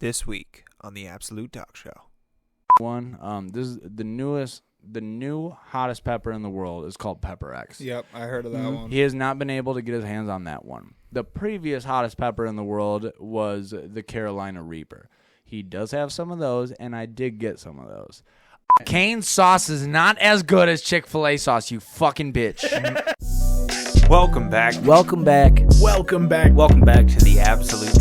This week on the Absolute Talk Show. This is the new hottest pepper in the world is called Pepper X. Yep, I heard of that one. He has not been able to get his hands on that one. The previous hottest pepper in the world was the Carolina Reaper. He does have some of those, and I did get some of those. Cane's sauce is not as good as Chick-fil-A sauce, you fucking bitch. Welcome back. Welcome back to the Absolute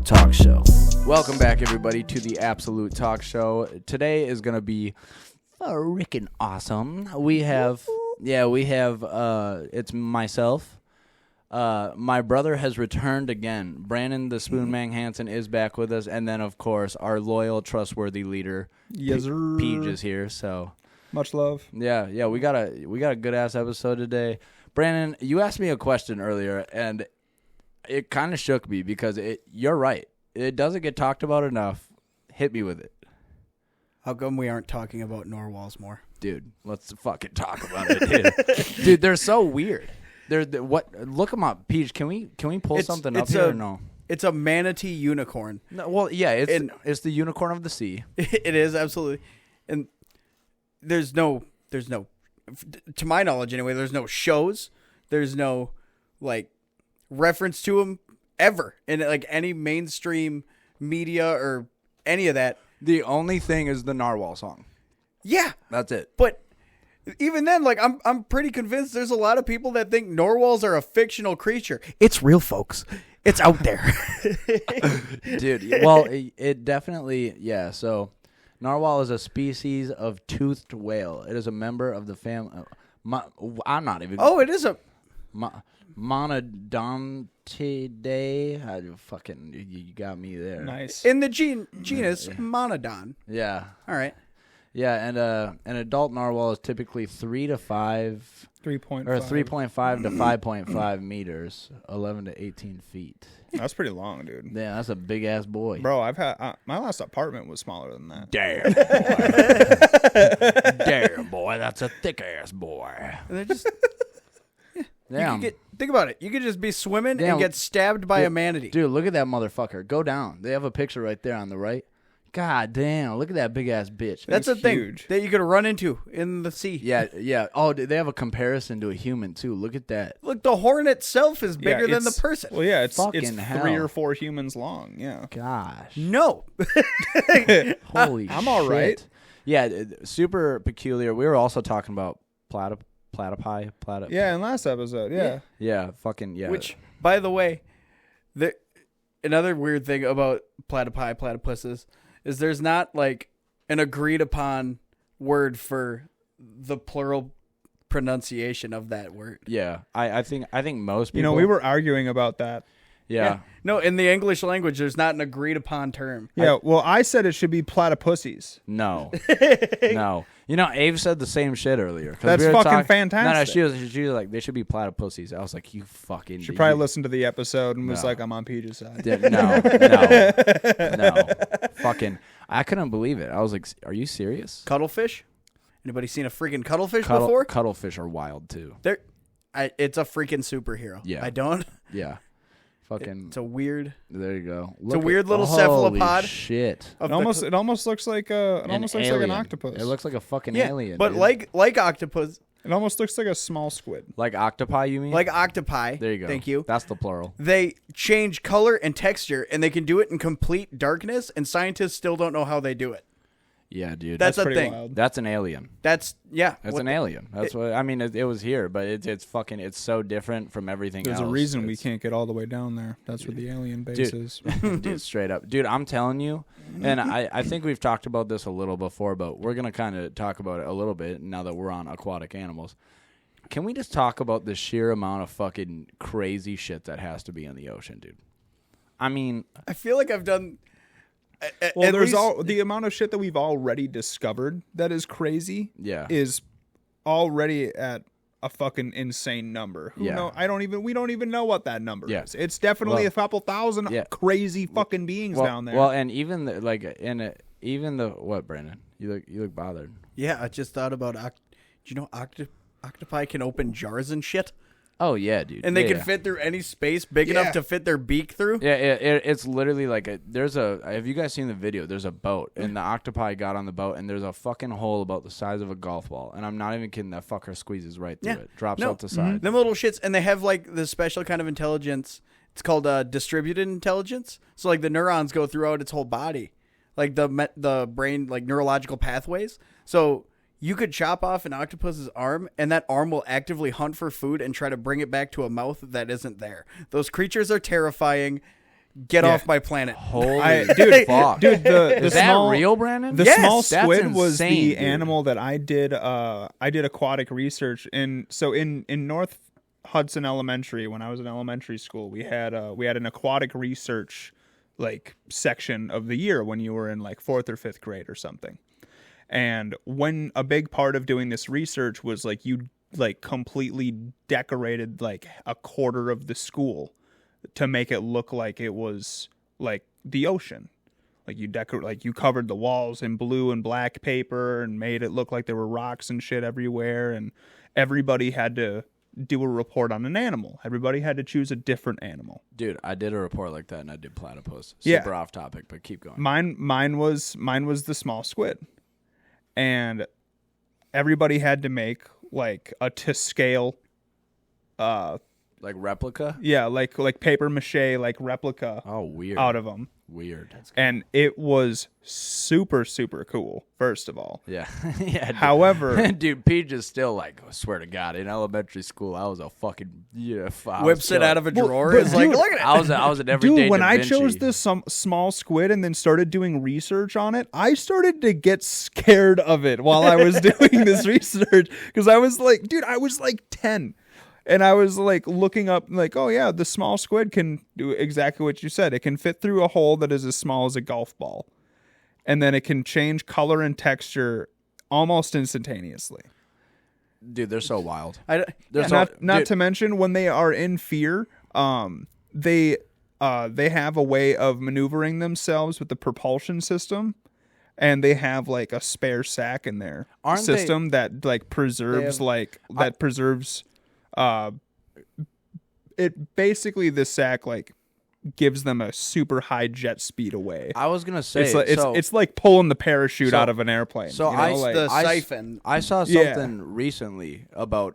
Talk Show. Welcome back, everybody, to the Absolute Talk Show. Today is going to be freaking awesome. We have, it's myself. My brother has returned again. Brandon, the Spoon Man Hansen, is back with us. And then, of course, our loyal, trustworthy leader, Yes, sir. Peej, is here. So, Much love. yeah, we got a good-ass episode today. Brandon, you asked me a question earlier, and it kind of shook me because you're right. It doesn't get talked about enough. Hit me with it. How come we aren't talking about narwhals more? Dude, let's fucking talk about it, dude. Dude, they're so weird. Look them up. Peej, can we pull something up here or no? It's a manatee unicorn. No, well, yeah, it's the unicorn of the sea. It is, absolutely. And there's no, to my knowledge anyway, there's no shows. There's no, reference to them ever in, any mainstream media or any of that. The only thing is the narwhal song. Yeah. That's it. But even then, I'm pretty convinced there's a lot of people that think narwhals are a fictional creature. It's real, folks. It's out there. Dude, well, it definitely, yeah, so narwhal is a species of toothed whale. It is a member of the family. I'm not even. Oh, it is a Monodontidae. You got me there. Nice. in the genus Monodon. Yeah. All right. Yeah, and an adult narwhal is typically 3 to 5 3.5. or 3.5 to 5.5 meters, 11 to 18 feet. That's pretty long, dude. Yeah, that's a big ass boy. Bro, I've had my last apartment was smaller than that. Damn, boy. Damn, boy, that's a thick ass boy. And they're just Damn. think about it. You could just be swimming Damn. and get stabbed by a manatee. Dude, look at that motherfucker. Go down. They have a picture right there on the right. God damn, look at that big ass bitch. That's a It's thing huge. that you could run into in the sea. Yeah. Oh, they have a comparison to a human too. Look at that. Look, the horn itself is bigger than the it's- person. Well, yeah, it's Fucking 3 hell. or 4 humans long. Yeah. Gosh. No. Holy I'm all right. shit. Yeah, super peculiar. We were also talking about platypi. Yeah, in last episode. Yeah. Yeah, fucking yeah. Which, by the way, another weird thing about platypuses is there's not an agreed upon word for the plural pronunciation of that word. Yeah, I think most people. You know, we were arguing about that. Yeah. No, in the English language, there's not an agreed upon term. Yeah, well, I said it should be platypussies. No. No. You know, Ave said the same shit earlier. 'Cause That's we were fucking fantastic. No, she was like, they should be platypussies. I was like, you fucking. She probably listened to the episode and was like, I'm on Peej's side. No. Fucking, I couldn't believe it. I was like, are you serious? Cuttlefish? Anybody seen a freaking cuttlefish before? Cuttlefish are wild too. It's a freaking superhero. Yeah. I don't. Yeah. Fucking. It's a weird. There you go. It's a weird little cephalopod. Shit. It almost looks like an octopus. It looks like a fucking Yeah, alien. but dude. like octopus, It almost looks like a small squid. Like octopi, you mean? like octopi. There you go. Thank you. That's the plural. They change color and texture, and they can do it in complete darkness, and scientists still don't know how they do it. Yeah, dude. That's a pretty thing. wild. That's an alien. That's An alien. That's what I mean. It was here, but it's fucking. It's so different from everything There's else. a reason we It's- can't get all the way down there. That's where the alien base is. Dude, straight up, dude. I'm telling you, and I think we've talked about this a little before, but we're gonna kind of talk about it a little bit now that we're on aquatic animals. Can we just talk about the sheer amount of fucking crazy shit that has to be in the ocean, dude? I mean, I feel like I've done. Well, there's the amount of shit that we've already discovered that is crazy. Yeah. Is already at a fucking insane number. We don't even know what that number is. It's definitely a couple thousand crazy fucking beings down there. Well, and even what, Brandon? You look bothered. Yeah, I just thought about. Do you know octopi can open jars and shit? Oh yeah, dude. And they can fit through any space big enough to fit their beak through. Yeah, it's literally like have you guys seen the video? There's a boat, and the octopi got on the boat, and there's a fucking hole about the size of a golf ball, and I'm not even kidding. That fucker squeezes right through it, drops out the side. Them little shits, and they have like this special kind of intelligence. It's called distributed intelligence. So like the neurons go throughout its whole body, like the brain, like neurological pathways. So you could chop off an octopus's arm, and that arm will actively hunt for food and try to bring it back to a mouth that isn't there. Those creatures are terrifying. Get off my planet. Holy fuck. Dude, is that real, Brandon? The small squid was the animal that I did aquatic research in. So in North Hudson Elementary, when I was in elementary school, we had an aquatic research like section of the year when you were in like 4th or 5th grade or something. And when a big part of doing this research was like you like completely decorated like a quarter of the school to make it look like it was like the ocean. Like you covered the walls in blue and black paper and made it look like there were rocks and shit everywhere, and everybody had to do a report on an animal. Everybody had to choose a different animal. Dude, I did a report like that and I did platypus. Super off topic, but keep going. Mine was the small squid. And everybody had to make like a to scale like replica? Yeah, like paper mache like replica. Oh, weird. Out of them. Weird. And it was super, super cool, first of all. Yeah. Yeah. Dude. However... dude, Peej is still like, I swear to God, in elementary school, I was a fucking... whips it out of a drawer. It's like, look at it. I was an everyday Dude, when Da Vinci. I chose this small squid and then started doing research on it, I started to get scared of it while I was doing this research. Because I was like, dude, I was like 10. And I was like looking up like, oh yeah, the small squid can do exactly what you said. It can fit through a hole that is as small as a golf ball. And then it can change color and texture almost instantaneously. Dude, they're so wild. Not to mention when they are in fear, they have a way of maneuvering themselves with the propulsion system. And they have like a spare sack in their system that like preserves it basically, the sack like gives them a super high jet speed away. I was gonna say it's like pulling the parachute out of an airplane. So the siphon. I saw something recently about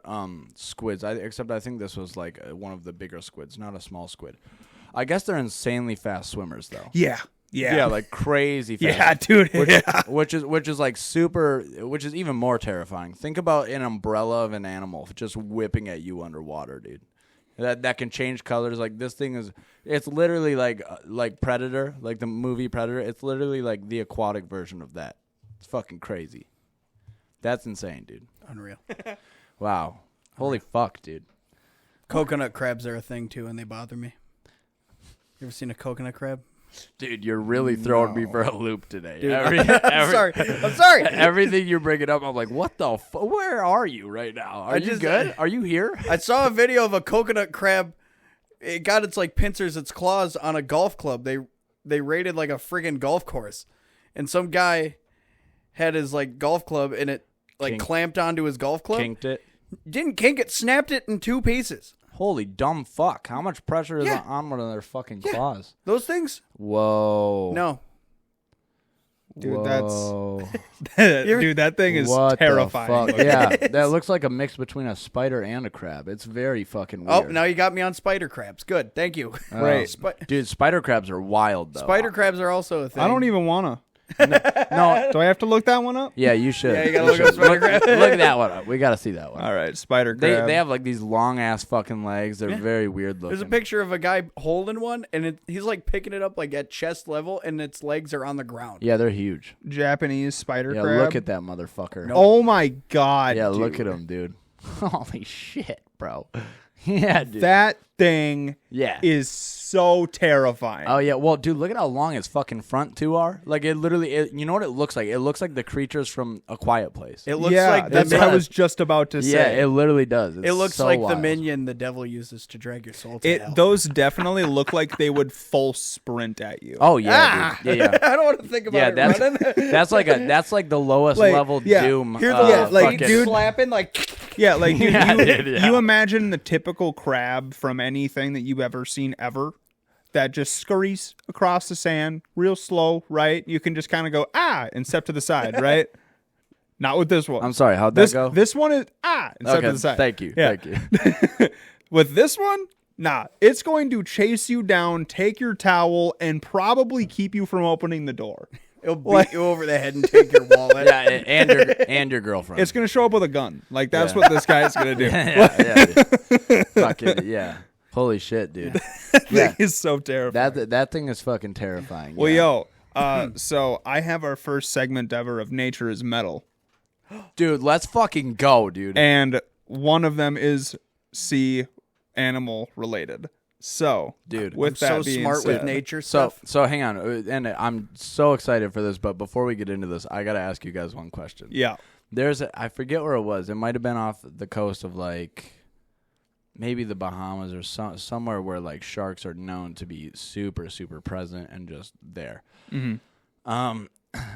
squids. Except I think this was like one of the bigger squids, not a small squid. I guess they're insanely fast swimmers though. Yeah, like crazy fast. Yeah, dude. Which is like super, which is even more terrifying. Think about an umbrella of an animal just whipping at you underwater, dude. That can change colors. Like this thing it's literally like Predator, like the movie Predator. It's literally like the aquatic version of that. It's fucking crazy. That's insane, dude. Unreal. Wow. Holy fuck, dude. Coconut crabs are a thing too, and they bother me. You ever seen a coconut crab? Dude, you're really throwing me for a loop today. Dude, I'm sorry. Everything you're bringing up, I'm like, what the where are you right now? Are you good? Are you here? I saw a video of a coconut crab. It got its like pincers, its claws on a golf club. They raided like a friggin' golf course. And some guy had his like golf club and it like clamped onto his golf club. Kinked it. Didn't kink it, snapped it in 2 pieces. Holy dumb fuck. How much pressure is on one of their fucking claws? Those things? Whoa. No. Dude, Whoa. Dude, that thing is terrifying. Yeah, that looks like a mix between a spider and a crab. It's very fucking weird. Oh, now you got me on spider crabs. Good, thank you. Right. Dude, spider crabs are wild, though. Spider crabs are also a thing. I don't even want to. No. Do I have to look that one up? Yeah, you should. Yeah, you gotta look up spider crab. Look at that one up. We gotta see that one. All right, spider crab. They have like these long ass fucking legs. They're very weird looking. There's a picture of a guy holding one, and he's like picking it up like at chest level, and its legs are on the ground. Yeah, they're huge. Japanese spider crab. Yeah, look at that motherfucker. Nope. Oh my god. Yeah, dude. look at him, dude. Holy shit, bro. Yeah, dude. That thing is so terrifying. Oh, yeah. Well, dude, look at how long its fucking front two are. Like, it literally, you know what it looks like? It looks like the creatures from A Quiet Place. It looks like that's what I was just about to say. Yeah, it literally does. It looks so like wild. The minion the devil uses to drag your soul to hell. Those definitely look like they would full sprint at you. Oh, yeah, dude. Yeah. I don't want to think about it. That's like the lowest level Doom. Here's the dude slapping like... Yeah, like dude, yeah. you imagine the typical crab from anything that you've ever seen ever that just scurries across the sand real slow, right? You can just kind of go, and step to the side, right? Not with this one. I'm sorry, how'd that go? This one is, and step to the side. Thank you. Yeah. Thank you. With this one, nah, it's going to chase you down, take your towel, and probably keep you from opening the door. It'll beat you over the head and take your wallet. Yeah, and your girlfriend. It's going to show up with a gun. Like, that's what this guy's going to do. yeah, dude. Fucking, yeah. Holy shit, dude. That is so terrifying. That thing is fucking terrifying. Well, yeah. so I have our first segment ever of Nature is Metal. Dude, let's fucking go, dude. And one of them is sea animal related. So, dude, with I'm that so being smart said, with nature stuff. So hang on, and I'm so excited for this. But before we get into this, I gotta ask you guys one question. Yeah, I forget where it was. It might have been off the coast of like maybe the Bahamas or somewhere where like sharks are known to be super super present and just there. Mm-hmm.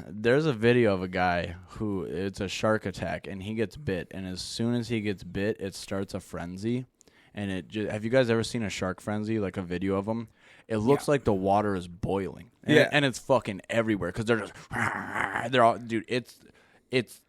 There's a video of a guy who it's a shark attack and he gets bit, and as soon as he gets bit, it starts a frenzy. And it just, have you guys ever seen a shark frenzy, like a video of them? It looks like the water is boiling. And, and it's fucking everywhere because they're just, they're all, dude, it's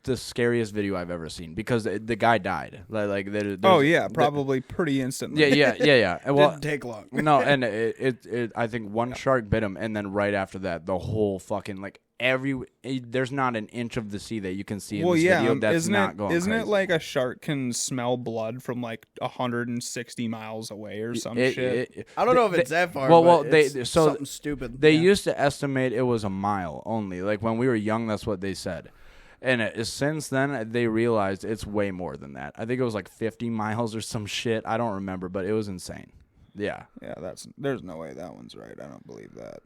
the scariest video I've ever seen because the guy died. Probably pretty instantly. Yeah. Well, Didn't take long. No, and it I think one shark bit him, and then right after that, the whole fucking like there's not an inch of the sea that you can see in this video that's not going Isn't crazy. it like a shark can smell blood from like 160 miles away or some shit? I don't know if it's that far. Well, it's something stupid. They used to estimate it was a mile only. Like when we were young, that's what they said. And since then, they realized it's way more than that. I think it was like 50 miles or some shit. I don't remember, but it was insane. Yeah. Yeah, there's no way that one's right. I don't believe that.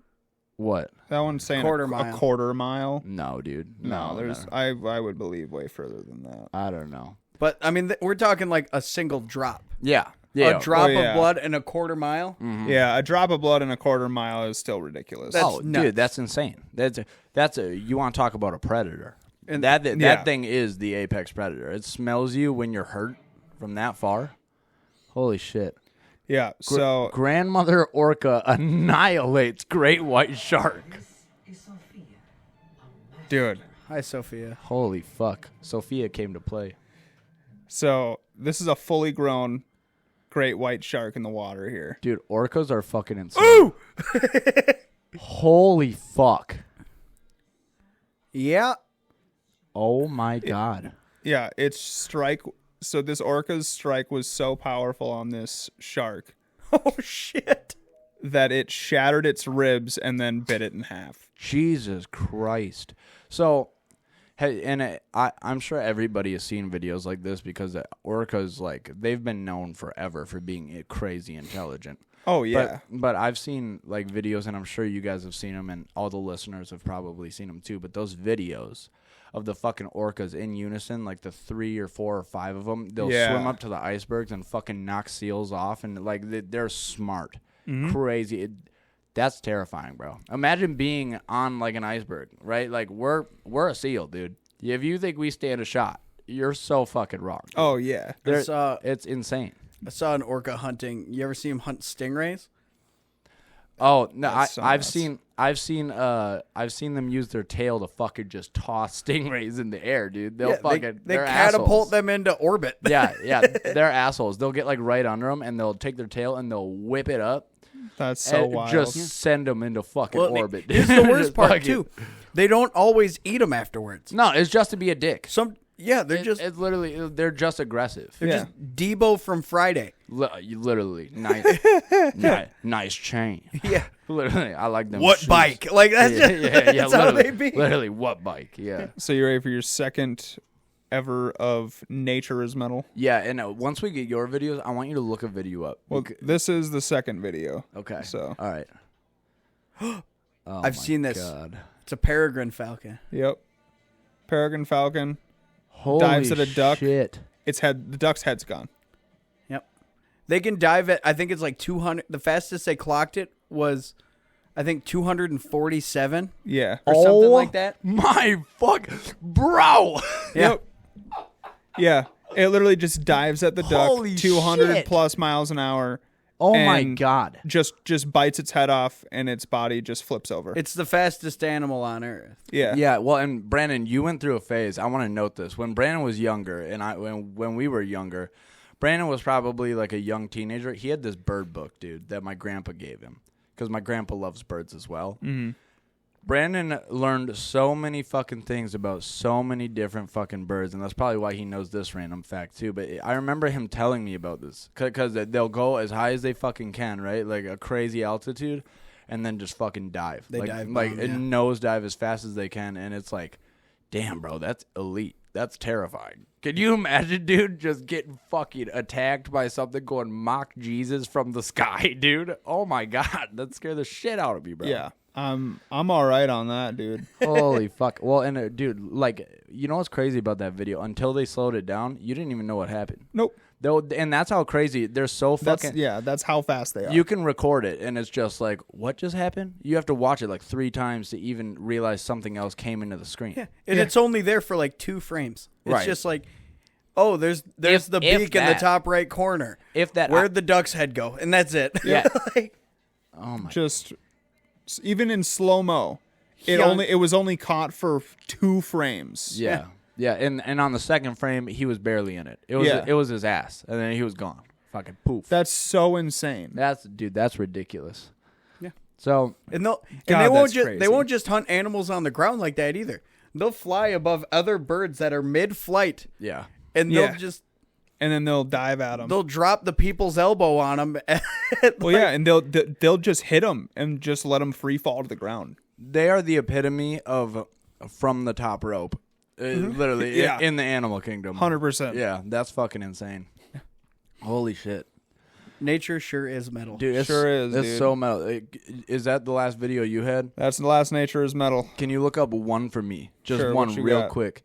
What? That one's saying a quarter mile. No, dude. No. I would believe way further than that. I don't know. But, I mean, we're talking like a single drop. Yeah. A drop of blood in a quarter mile? Mm-hmm. Yeah, a drop of blood in a quarter mile is still ridiculous. Dude, that's insane. You want to talk about a predator. And that thing is the apex predator. It smells you when you're hurt from that far. Holy shit. Yeah, so grandmother orca annihilates great white shark. Dude. Hi, Sophia. Holy fuck. Sophia came to play. So this is a fully grown great white shark in the water here. Dude, orcas are fucking insane. Ooh! Holy fuck. Yeah. Oh my god. Yeah, its strike. So this orca's strike was so powerful on this shark. Oh shit. That it shattered its ribs and then bit it in half. Jesus Christ. So, hey, and I'm sure everybody has seen videos like this because orcas, like, they've been known forever for being crazy intelligent. Oh, yeah. But I've seen, like, videos, and I'm sure you guys have seen them, and all the listeners have probably seen them too, but those videos of the fucking orcas in unison, like the 3 or 4 or 5 of them, they'll swim up to the icebergs and fucking knock seals off, and, like, they're smart. Mm-hmm. Crazy. That's terrifying, bro. Imagine being on, like, an iceberg, right? Like, we're a seal, dude. If you think we stand a shot, you're so fucking wrong. Dude. Oh, yeah. It's insane. I saw an orca hunting. You ever see him hunt stingrays? Oh no, I've seen them use their tail to fucking just toss stingrays in the air, dude. They catapult assholes. them into orbit. yeah, they're assholes. They'll get like right under them and they'll take their tail and they'll whip it up. That's so wild. Just send them into fucking orbit. Here's the worst part too. They don't always eat them afterwards. No, it's just to be a dick. They're it's literally they're just aggressive. They're just Debo from Friday. Literally, nice chain. Yeah, literally, I like them. What shoes. bike? Like that's that's how they be. Literally, what bike? Yeah. So you ready for your second ever of Nature is Metal? Yeah, and once we get your videos, I want you to look a video up. Well, this is the second video. Okay. So all right. I've seen this. God. It's a peregrine falcon. Yep. Peregrine falcon. Holy dives at a duck. Shit. The duck's head's gone. Yep. They can dive at, I think it's like 200. The fastest they clocked it was, I think, 247. Yeah. Or something like that. My fuck. Bro. Yep. Yeah. It literally just dives at the duck, Holy 200 shit. plus miles an hour. Oh my and God. Just bites its head off, and its body just flips over. It's the fastest animal on Earth. Yeah. Yeah, well, and Brandon, you went through a phase. I want to note this. When Brandon was younger, and when we were younger, Brandon was probably like a young teenager. He had this bird book, dude, that my grandpa gave him because my grandpa loves birds as well. Mm-hmm. Brandon learned so many fucking things about so many different fucking birds, and that's probably why he knows this random fact too. But I remember him telling me about this because they'll go as high as they fucking can, right? Like a crazy altitude, and then just fucking dive. They dive like bomb, and nosedive as fast as they can, and it's like, damn, bro, that's elite. That's terrifying. Can you imagine, dude, just getting fucking attacked by something going Mach Jesus from the sky, dude? Oh my God, that scared the shit out of me, bro. Yeah. I'm all right on that, dude. Holy fuck. Well, and dude, like, you know what's crazy about that video? Until they slowed it down, you didn't even know what happened. Nope. And that's how crazy. They're so fucking. That's how fast they are. You can record it, and it's just like, what just happened? You have to watch it like 3 times to even realize something else came into the screen. Yeah, and it's only there for like 2 frames. It's Right. just like, oh, there's the beak in the top right corner. If that, Where'd the duck's head go? And that's it. Yeah. Like, oh my. Just even in slow mo, it was only caught for 2 frames. Yeah. Yeah, and on the second frame, he was barely in it. It was his ass, and then he was gone. Fucking poof. That's so insane. That's ridiculous. Yeah. So and God, they won't that's just crazy. they won't just hunt animals on the ground like that either. They'll fly above other birds that are mid-flight, yeah, and Yeah. and then they'll dive at them. they'll drop the people's elbow on them. Well, yeah, and they'll just hit them and just let them free fall to the ground. they are the epitome of from the top rope, literally Yeah. in the animal kingdom. 100%. Yeah, that's fucking insane. Holy shit, Nature sure is metal. dude! It's, Sure is, It's dude. so metal. Is that the last video you had? That's the last nature is metal. Can you look up one for me? Just Sure, one what you real got? quick.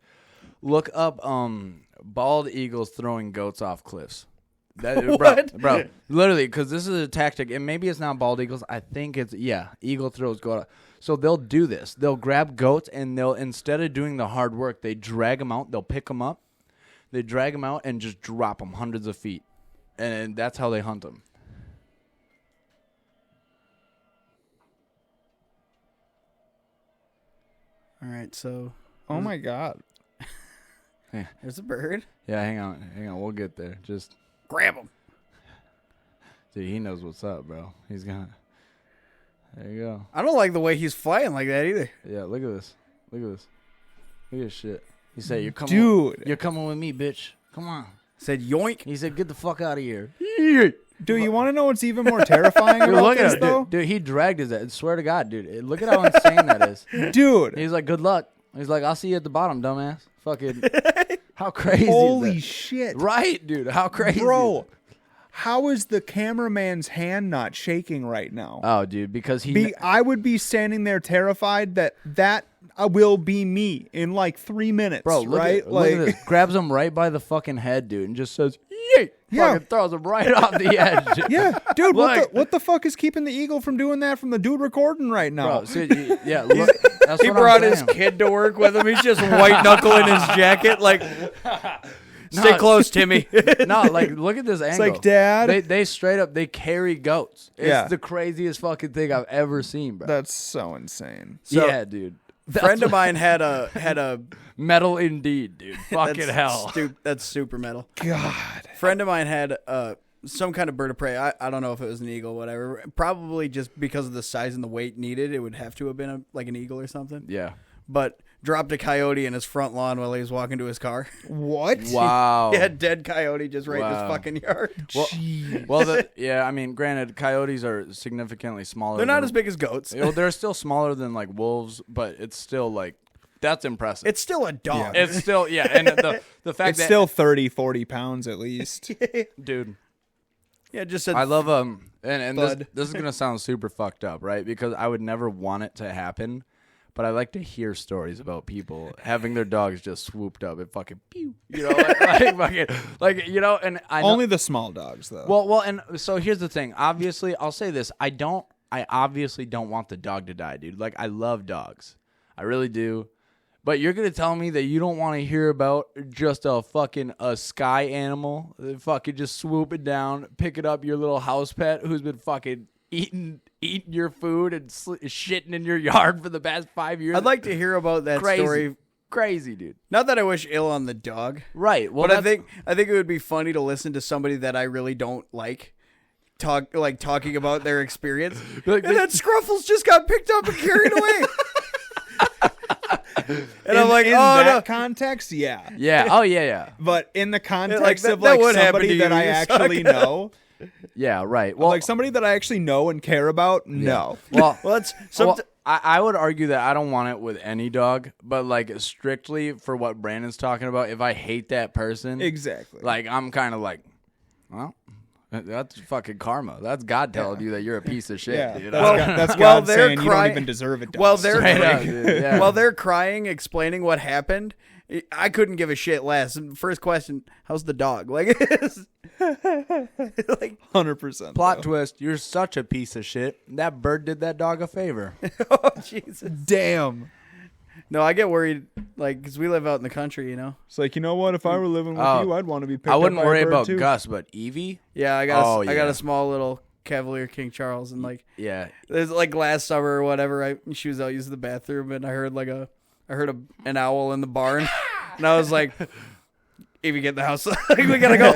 Look up bald eagles throwing goats off cliffs. What? Bro, literally, because this is a tactic, and maybe it's not bald eagles. I think it's, eagle throws goat. So they'll do this. They'll grab goats, and they'll, instead of doing the hard work, they drag them out. They'll pick them up. They drag them out and just drop them hundreds of feet. And that's how they hunt them. All right, so Oh my God. there's a bird. Yeah, hang on. We'll get there. Just, Grab him. dude, he knows what's up, bro. He's gonna. There you go. I don't like the way he's flying like that either. Yeah, look at this. Look at this shit. He said, "You're coming, Dude. You're coming with me, bitch. Come on." Said yoink. He said, "Get the fuck out of here." Dude, you want to know what's even more terrifying Dude, about look this, at it, though? dude. He dragged his ass. Swear to God, dude. Look at how insane that is. Dude. He's like, "Good luck." He's like, "I'll see you at the bottom, dumbass." Fucking, how crazy! Holy is that? shit. Right, dude. How crazy, Bro, how is the cameraman's hand not shaking right now? Oh, dude, because he. I would be standing there terrified that will be me in like 3 minutes, Bro, look right? at, look at this. Grabs him right by the fucking head, dude, and just says, "Yay!" Yeah. Fucking throws him right off the edge. Yeah, dude, Like- what the fuck is keeping the eagle from doing that from the dude recording right now? Bro, see, yeah, look, that's He what I'm brought his saying. kid to work with him. He's just white knuckling his jacket. Like, stay close, Timmy. No, like, look at this angle. like, Dad. They straight up, they carry goats. It's Yeah. the craziest fucking thing I've ever seen, bro. That's so insane. Yeah, dude. Friend of mine had a Metal indeed, dude. Fucking hell. That's super metal. God. Friend of mine had some kind of bird of prey. I don't know if it was an eagle, whatever. Probably just because of the size and the weight needed, it would have to have been like an eagle or something. Yeah. But dropped a coyote in his front lawn while he was walking to his car. What? Wow. He had dead coyote just right in his Wow. fucking yard. Well, yeah, I mean, granted, coyotes are significantly smaller. They're not than- as big as goats. You know, they're still smaller than, like, wolves, but it's still, like, that's impressive. It's still a dog. It's still, yeah, and the fact It's that... still 30, 40 pounds at least. Dude, Yeah, just said I love and Bud. this is gonna sound super fucked up, right? Because I would never want it to happen, but I like to hear stories about people having their dogs just swooped up and fucking pew, you know, like fucking, like, you know, and I know, Only the small dogs, though. well, and so here's the thing. Obviously, I'll say this: I obviously don't want the dog to die, dude. Like, I love dogs, I really do. But you're gonna tell me that you don't want to hear about just a sky animal, fucking just swoop it down, pick it up, your little house pet who's been fucking eating your food and shitting in your yard for the past 5 years. I'd like to hear about that story. Crazy, dude. Not that I wish ill on the dog, Right. Well, but I think it would be funny to listen to somebody that I really don't talking about their experience. Like, And that Scruffles just got picked up and carried away. And I'm like, in oh that no. context, yeah. yeah. Oh yeah. But in the context like, that of like would happen somebody to that you, I you actually suck. know, Yeah. Right. Well, like somebody that I actually know and care about, no. well, Well, that's I would argue that I don't want it with any dog, but like strictly for what Brandon's talking about, if I hate that person, Exactly. like I'm kind of like, well, that's fucking karma. That's God telling you that you're a piece of shit, Yeah, dude. that's Well, God they're saying you don't crying- even deserve it. Well, dog. they're Straight up, dude, yeah. while they're crying, explaining what happened. I couldn't give a shit less. First question: how's the dog? Like, like 100%. Plot twist: you're such a piece of shit. That bird did that dog a favor. oh Jesus. Damn. No, I get worried, like, because we live out in the country, you know. It's like, you know what? If I were living with Oh, you, I'd want to be picked I wouldn't up by worry a bird about too. Gus, but Evie, Yeah, I got Oh, I got yeah. a small little Cavalier King Charles, and like, yeah, there's like last summer or whatever, she was out using the bathroom, and I heard an owl in the barn, and I was like, Evie, get in the house, like, we gotta go.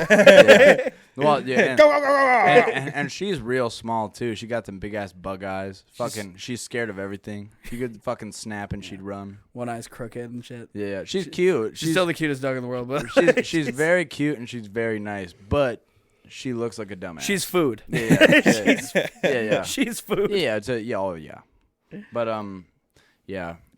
well, yeah, and, Go, go, go, go, go. and she's real small too. She got them big ass bug eyes. Fucking, she's scared of everything. She could fucking snap and she'd run. One eye's crooked and shit. Yeah, she's cute. She's still the cutest dog in the world, but she's very cute and she's very nice, but she looks like a dumbass. she's food. yeah. She's food. Yeah, oh yeah. But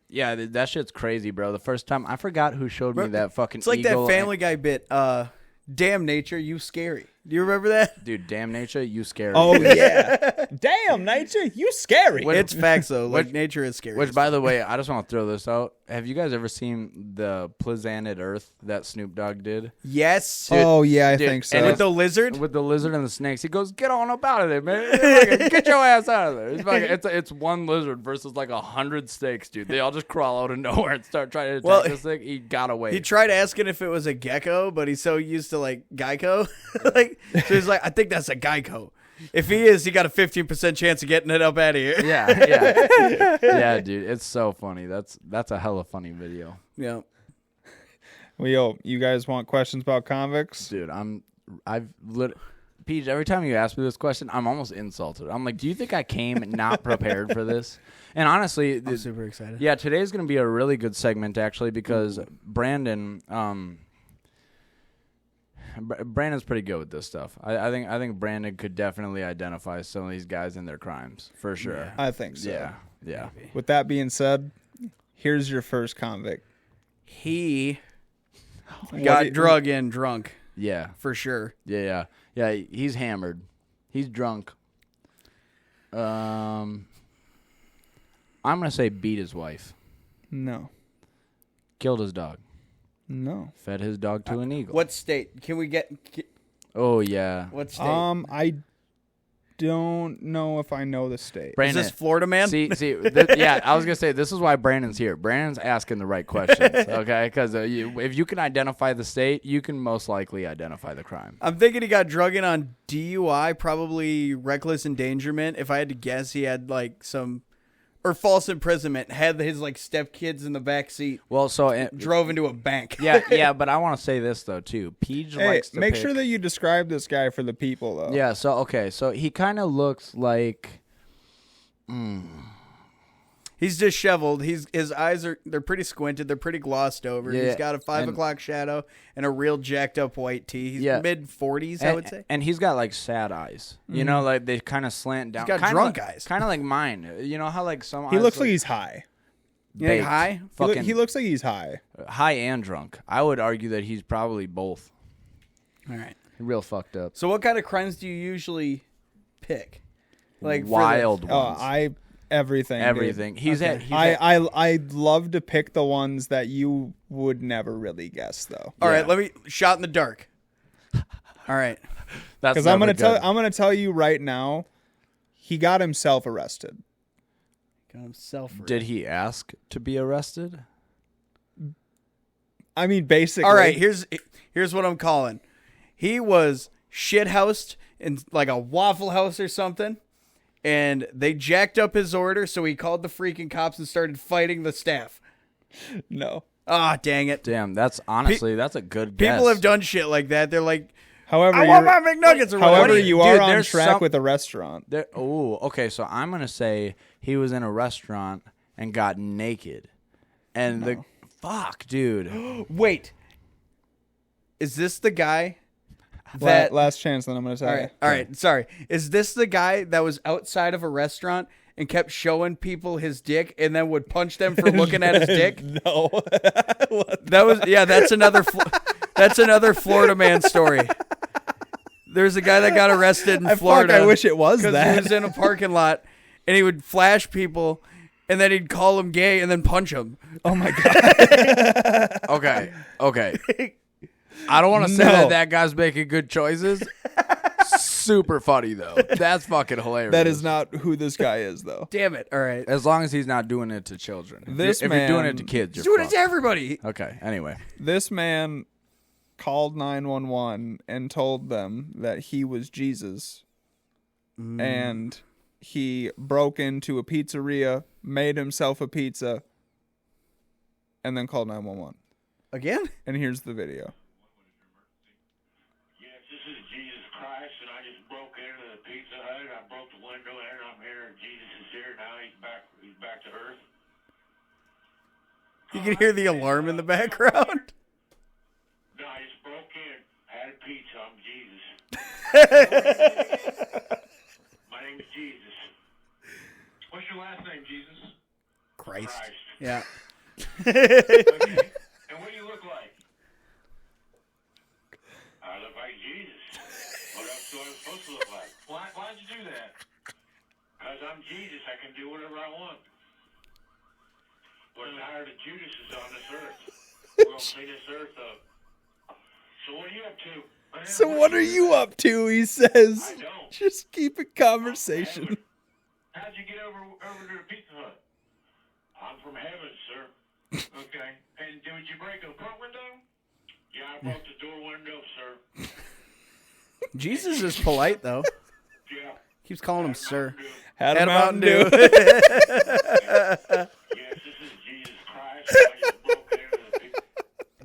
yeah, that shit's crazy, bro. The first time I forgot who showed me that fucking. It's like eagle that Family Guy bit. Damn nature, you scary. Do you remember that? dude. Damn nature, you scary. Oh, yeah. Damn, nature, you scary. It's facts though. Like nature is scary. Which, by the way, I just want to throw this out. Have you guys ever seen the Planet Earth that Snoop Dogg did? yes. Oh, yeah, I Dude, think so. and With the lizard. With the lizard and the snakes, he goes, "Get on up out of there, man! Fucking get your ass out of there!" It's like it's one lizard versus like 100 snakes, dude. They all just crawl out of nowhere and start trying to attack this thing. He got away. He tried asking if it was a gecko, but he's so used to like Geico, like so he's like, I think that's a Geico. If he is, he got a 15% chance of getting it up out of here. yeah, dude. It's so funny. That's a hella funny video, Yeah. Well, yo, you guys want questions about convicts? dude. Peej, every time you ask me this question, I'm almost insulted. I'm like, do you think I came not prepared for this? And honestly, I'm super excited. yeah, today's going to be a really good segment actually because Brandon's pretty good with this stuff. I think Brandon could definitely identify some of these guys and their crimes for sure. I think so. Yeah. With that being said, here's your first convict. He What got do you- drunk Yeah. for sure. Yeah. He's hammered. He's drunk. I'm gonna say beat his wife, No. killed his dog, No. fed his dog to an eagle. What state? Can we get? Oh yeah, What state? I don't know if I know the state. is Brandon. this Florida man? Yeah, I was gonna say this is why Brandon's here. Brandon's asking the right questions, okay? Because if you can identify the state, you can most likely identify the crime. I'm thinking he got drug in on DUI, probably reckless endangerment. If I had to guess, he had like some or false imprisonment. Had his like stepkids in the back seat. Well, so Drove into a bank. yeah, but I want to say this though too. Peej Hey, likes to make pick- sure that you describe this guy for the people, though. Yeah, so he kind of looks like. He's disheveled. His eyes they're pretty squinted. They're pretty glossed over. Yeah, He's got a 5 and- o'clock shadow and a real jacked up white tee. He's Yeah. mid-40s, I would say. And he's got like sad eyes. You know, like they kind of slant down. got kinda drunk like, eyes. Kind of like mine. You know how like some He eyes looks like he's high. You think baked. high? Fucking He looks like he's high. high and drunk. I would argue that he's probably both. All right. Real fucked up. So what kind of crimes do you usually pick? Like for Wild the- ones. Everything. dude. Everything. He's Okay. at. He's at I love to pick the ones that you would never really guess, though. All right, Yeah. let me shot in the dark. All right. that's Because I'm never gonna good. tell you right now, he got himself arrested. Got himself. Did he ask to be arrested? I mean, basically. All right, here's what I'm calling. He was shithoused in like a Waffle House or something, and they jacked up his order, so he called the freaking cops and started fighting the staff. No. Ah, dang it. Damn, that's honestly that's a good guess. People have done shit like that. They're like, However, I want my McNuggets or whatever. however, you are Dude, on there's track with a restaurant. Oh, okay. So I'm gonna say he was in a restaurant and got naked, and fuck, dude. Wait, is this the guy that Last chance, then I'm going to say. All right. Sorry. Is this the guy that was outside of a restaurant and kept showing people his dick and then would punch them for looking at his dick? No. That's another Florida man story. There's a guy that got arrested in Florida. I wish it was because that. he was in a parking lot and he would flash people and then he'd call them gay and then punch them. Oh my God. Okay. I don't want to say that guy's making good choices. Super funny though. That's fucking hilarious. That is not who this guy is, though. Damn it. All right. As long as he's not doing it to children. If you're doing it to kids, you're doing fucked. it to everybody. Okay. Anyway, This man called 911 and told them that he was Jesus. And he broke into a pizzeria, made himself a pizza, and then called 911. Again? And here's the video. Yes, this is Jesus Christ, and I just broke into the Pizza Hut. I broke the window in, and I'm here. Jesus is here now. He's back to earth. You can hear the alarm in the background. No, I just broke in, had a pizza. I'm Jesus. My name's Jesus. What's your last name, Jesus? Christ. Christ. Yeah. Okay. And what do you look like? I look like Jesus. What else do I supposed to look like? Why'd you do that? Because I'm Jesus. I can do whatever I want. Wasn't hired of Judas is on this earth. We're going to clean this earth up. So what are you up to? So what are you up to? He says. I don't. Just keep it conversation. How'd you get over to the Pizza Hut? I'm from heaven, sir. Okay. And did you break a front window? Yeah, I broke the door window, sir. Jesus is polite, though. Yeah. Keeps calling him sir. Had a Mountain Dew. Yes, this is Jesus Christ. I just broke into the Pizza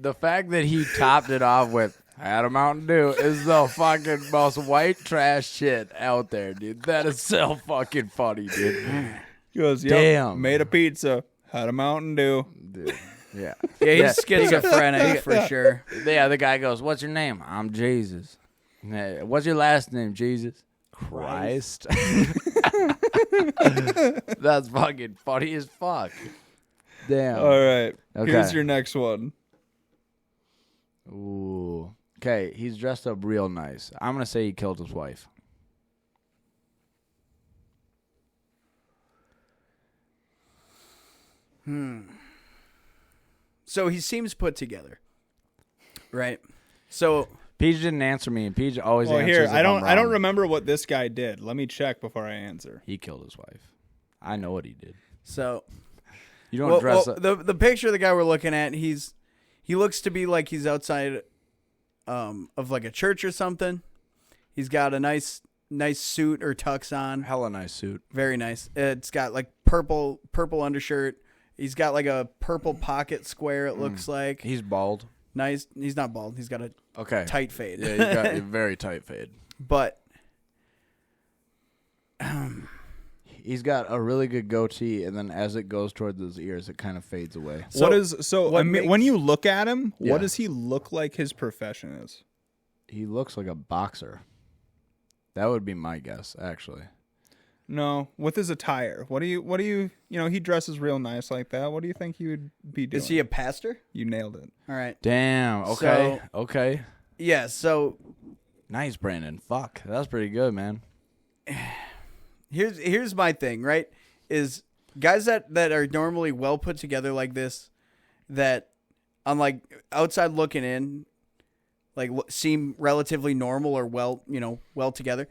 the fact that he topped it off with "had a Mountain Dew" is the fucking most white trash shit out there, dude. That is so fucking funny, dude. He goes, yep, Damn. made a pizza, had a Mountain Dew. Dude. Yeah. Yeah, he's schizophrenic for sure. Yeah, the guy goes, "What's your name?" "I'm Jesus." "Hey, what's your last name?" "Jesus." "Christ." That's fucking funny as fuck. Damn. All right. Okay. Here's your next one. Ooh. Okay, he's dressed up real nice. I'm going to say he killed his wife. So he seems put together, right? So Peej didn't answer me, and Peej always Well, answers here, if I I'm don't wrong. remember what this guy did. Let me check before I answer. He killed his wife. I know what he did. You don't well, dress well, up. the picture of the guy we're looking at, he looks to be like he's outside of like a church or something. He's got a nice suit or tux on. Hella nice suit. Very nice. It's got like purple undershirt. He's got like a purple pocket square, it looks like. He's bald. Nice. He's not bald. He's got a Okay. tight fade. Yeah, he's got a very tight fade. But He's got a really good goatee, and then as it goes towards his ears, it kind of fades away. When you look at him, Yeah. what does he look like his profession is? He looks like a boxer. That would be my guess, actually. No, with his attire. What do you he dresses real nice like that. What do you think he would be doing? is he a pastor? You nailed it. All right. Damn. Okay. Okay. Yeah, so Nice, Brandon. Fuck. That's pretty good, man. here's my thing, right? Is guys that are normally well put together like this, that on like outside looking in, like seem relatively normal or well together.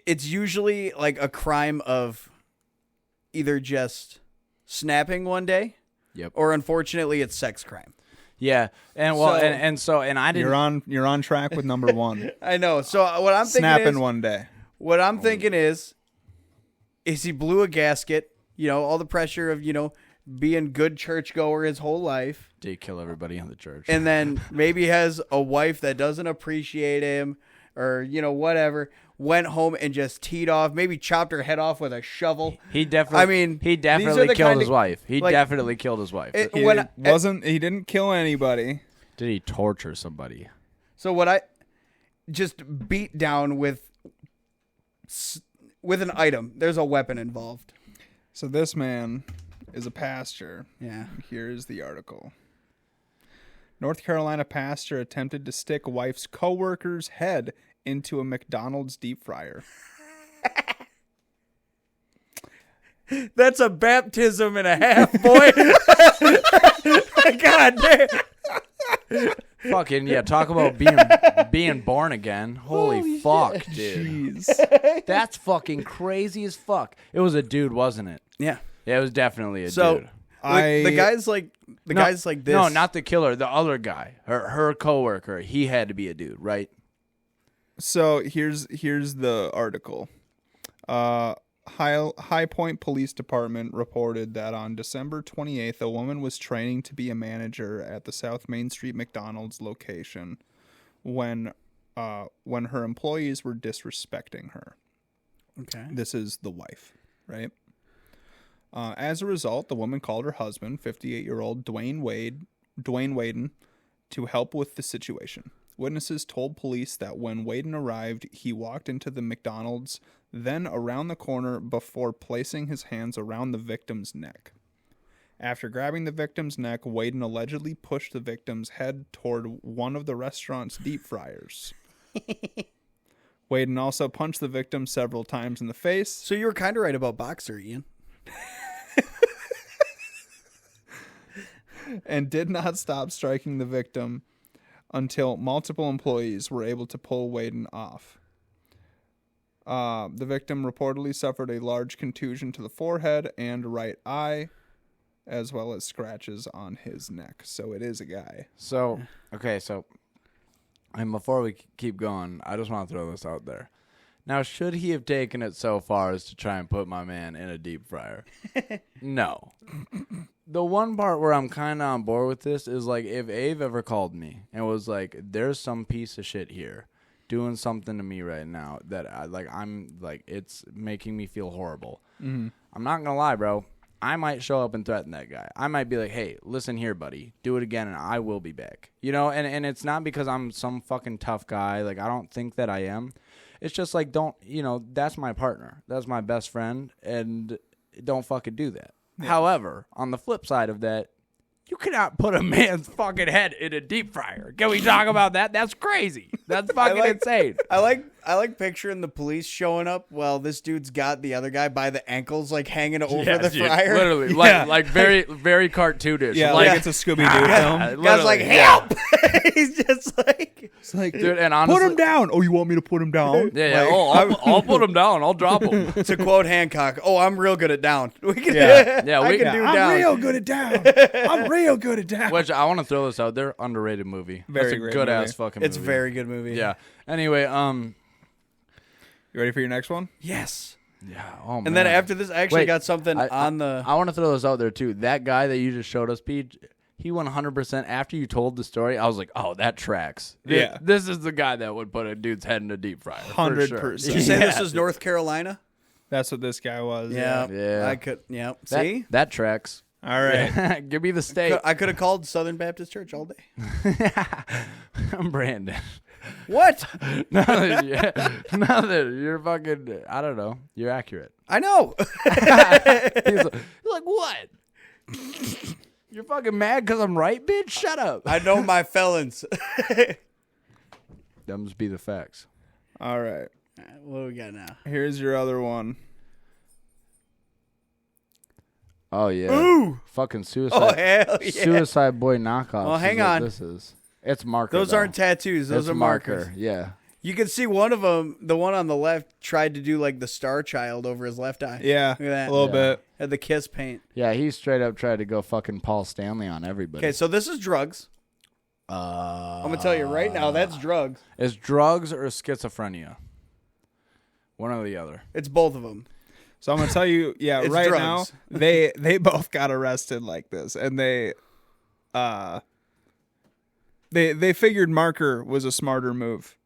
It's usually like a crime of either just snapping one day, Yep. or unfortunately it's sex crime. Yeah, and I didn't. You're on track with number one. I know. So what I'm thinking Snapping is, one day. what I'm thinking is he blew a gasket. You know, all the pressure of being good churchgoer his whole life. Did he kill everybody in the church? And then maybe has a wife that doesn't appreciate him, or whatever. Went home and just teed off. Maybe chopped her head off with a shovel. He definitely killed his wife. He definitely killed his wife. He didn't kill anybody. Did he torture somebody? So I just beat down with an item. There's a weapon involved. So this man is a pastor. Yeah. Here's the article. North Carolina pastor attempted to stick wife's coworker's head into a McDonald's deep fryer. That's a baptism and a half, boy. God damn. Fucking yeah, talk about being born again. Holy fuck, dude. Jeez. That's fucking crazy as fuck. It was a dude, wasn't it? Yeah. Yeah, it was definitely a So dude. the guy's like guy's like this. No, not the killer, the other guy. Her coworker. He had to be a dude, right? So here's the article. High Point Police Department reported that on December 28th, a woman was training to be a manager at the South Main Street McDonald's location when her employees were disrespecting her. Okay. This is the wife, right? As a result, the woman called her husband, 58-year-old Dwayne Waden, to help with the situation. Witnesses told police that when Waden arrived, he walked into the McDonald's, then around the corner before placing his hands around the victim's neck. After grabbing the victim's neck, Waden allegedly pushed the victim's head toward one of the restaurant's deep fryers. Waden also punched the victim several times in the face. So you were kind of right about Boxer, Ian. And did not stop striking the victim until multiple employees were able to pull Waden off. The victim reportedly suffered a large contusion to the forehead and right eye, as well as scratches on his neck. So it is a guy. So, okay, and before we keep going, I just want to throw this out there. Now, should he have taken it so far as to try and put my man in a deep fryer? No. The one part where I'm kind of on board with this is, like, if Ave ever called me and was like, there's some piece of shit here doing something to me right now that, it's making me feel horrible. Mm-hmm. I'm not going to lie, bro. I might show up and threaten that guy. I might be like, hey, listen here, buddy. Do it again, and I will be back. And it's not because I'm some fucking tough guy. Like, I don't think that I am. It's just like, that's my partner. That's my best friend, and don't fucking do that. Yeah. However, on the flip side of that, you cannot put a man's fucking head in a deep fryer. Can we talk about that? That's crazy. That's fucking insane. I like picturing the police showing up while this dude's got the other guy by the ankles, like hanging over the fryer. Literally, like very, very cartoonish. Yeah, like it's a Scooby-Doo film. Guy's like, help! He's just like, it's like, dude, and honestly, put him down. Oh, you want me to put him down? Yeah. I'll put him down. I'll drop him. To quote Hancock, I'm real good at down. I can do down. I'm real good at down. I'm real good at down. Which I want to throw this out there. Underrated movie. Very That's a great good movie. ass fucking movie. It's a very good movie. Yeah. Anyway, You ready for your next one? Yes. Yeah. Oh man. And then after this, I actually got something on the. I want to throw this out there too. That guy that you just showed us, Peej, he 100%. After you told the story, I was like, oh, that tracks. Yeah. This is the guy that would put a dude's head in a deep fryer. 100%. Did you say this is North Carolina? That's what this guy was. Yeah. I could. Yeah. See, that tracks. All right. Give me the state. I could have called Southern Baptist Church all day. I'm Brandon. What? Now that you're fucking, I don't know. You're accurate. I know. He's like, what? You're fucking mad because I'm right, bitch? Shut up. I know my felons. Them just be the facts. All right. What do we got now? Here's your other one. Oh, yeah. Ooh. Fucking suicide. Oh, hell yeah. Suicide Boy knockoff. Well, hang on. This is. It's marker. Those aren't tattoos. Those are markers. Yeah. You can see one of them, the one on the left, tried to do like the Star Child over his left eye. Yeah. Look at that. A little bit. Had the kiss paint. Yeah, he straight up tried to go fucking Paul Stanley on everybody. Okay, so this is drugs. I'm gonna tell you right now, that's drugs. It's drugs or schizophrenia. One or the other. It's both of them. So I'm gonna tell you, It's right drugs. now they both got arrested like this, and they figured marker was a smarter move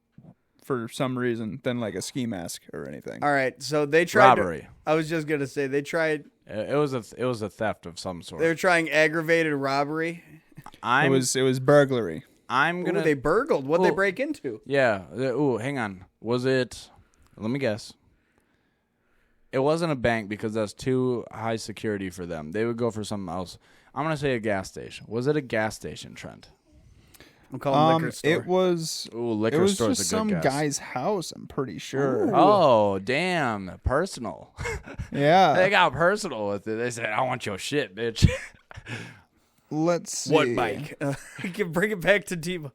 for some reason than like a ski mask or anything. All right, so they tried Robbery. I was just gonna say they tried. It was a theft of some sort. They're trying aggravated robbery. It was burglary. I'm gonna. Ooh, they burgled. What'd they Ooh. break into? Yeah. Ooh, hang on. Was it? Let me guess. It wasn't a bank because that's too high security for them. They would go for something else. I'm gonna say a gas station. Was it a gas station, Trent? I'm calling liquor store. It was. Ooh, liquor It was store's just a good some guess. guy's house. I'm pretty sure. Oh, damn. Personal. Yeah. They got personal with it. They said, I want your shit, bitch. Let's see. What bike? You can bring it back to Diva.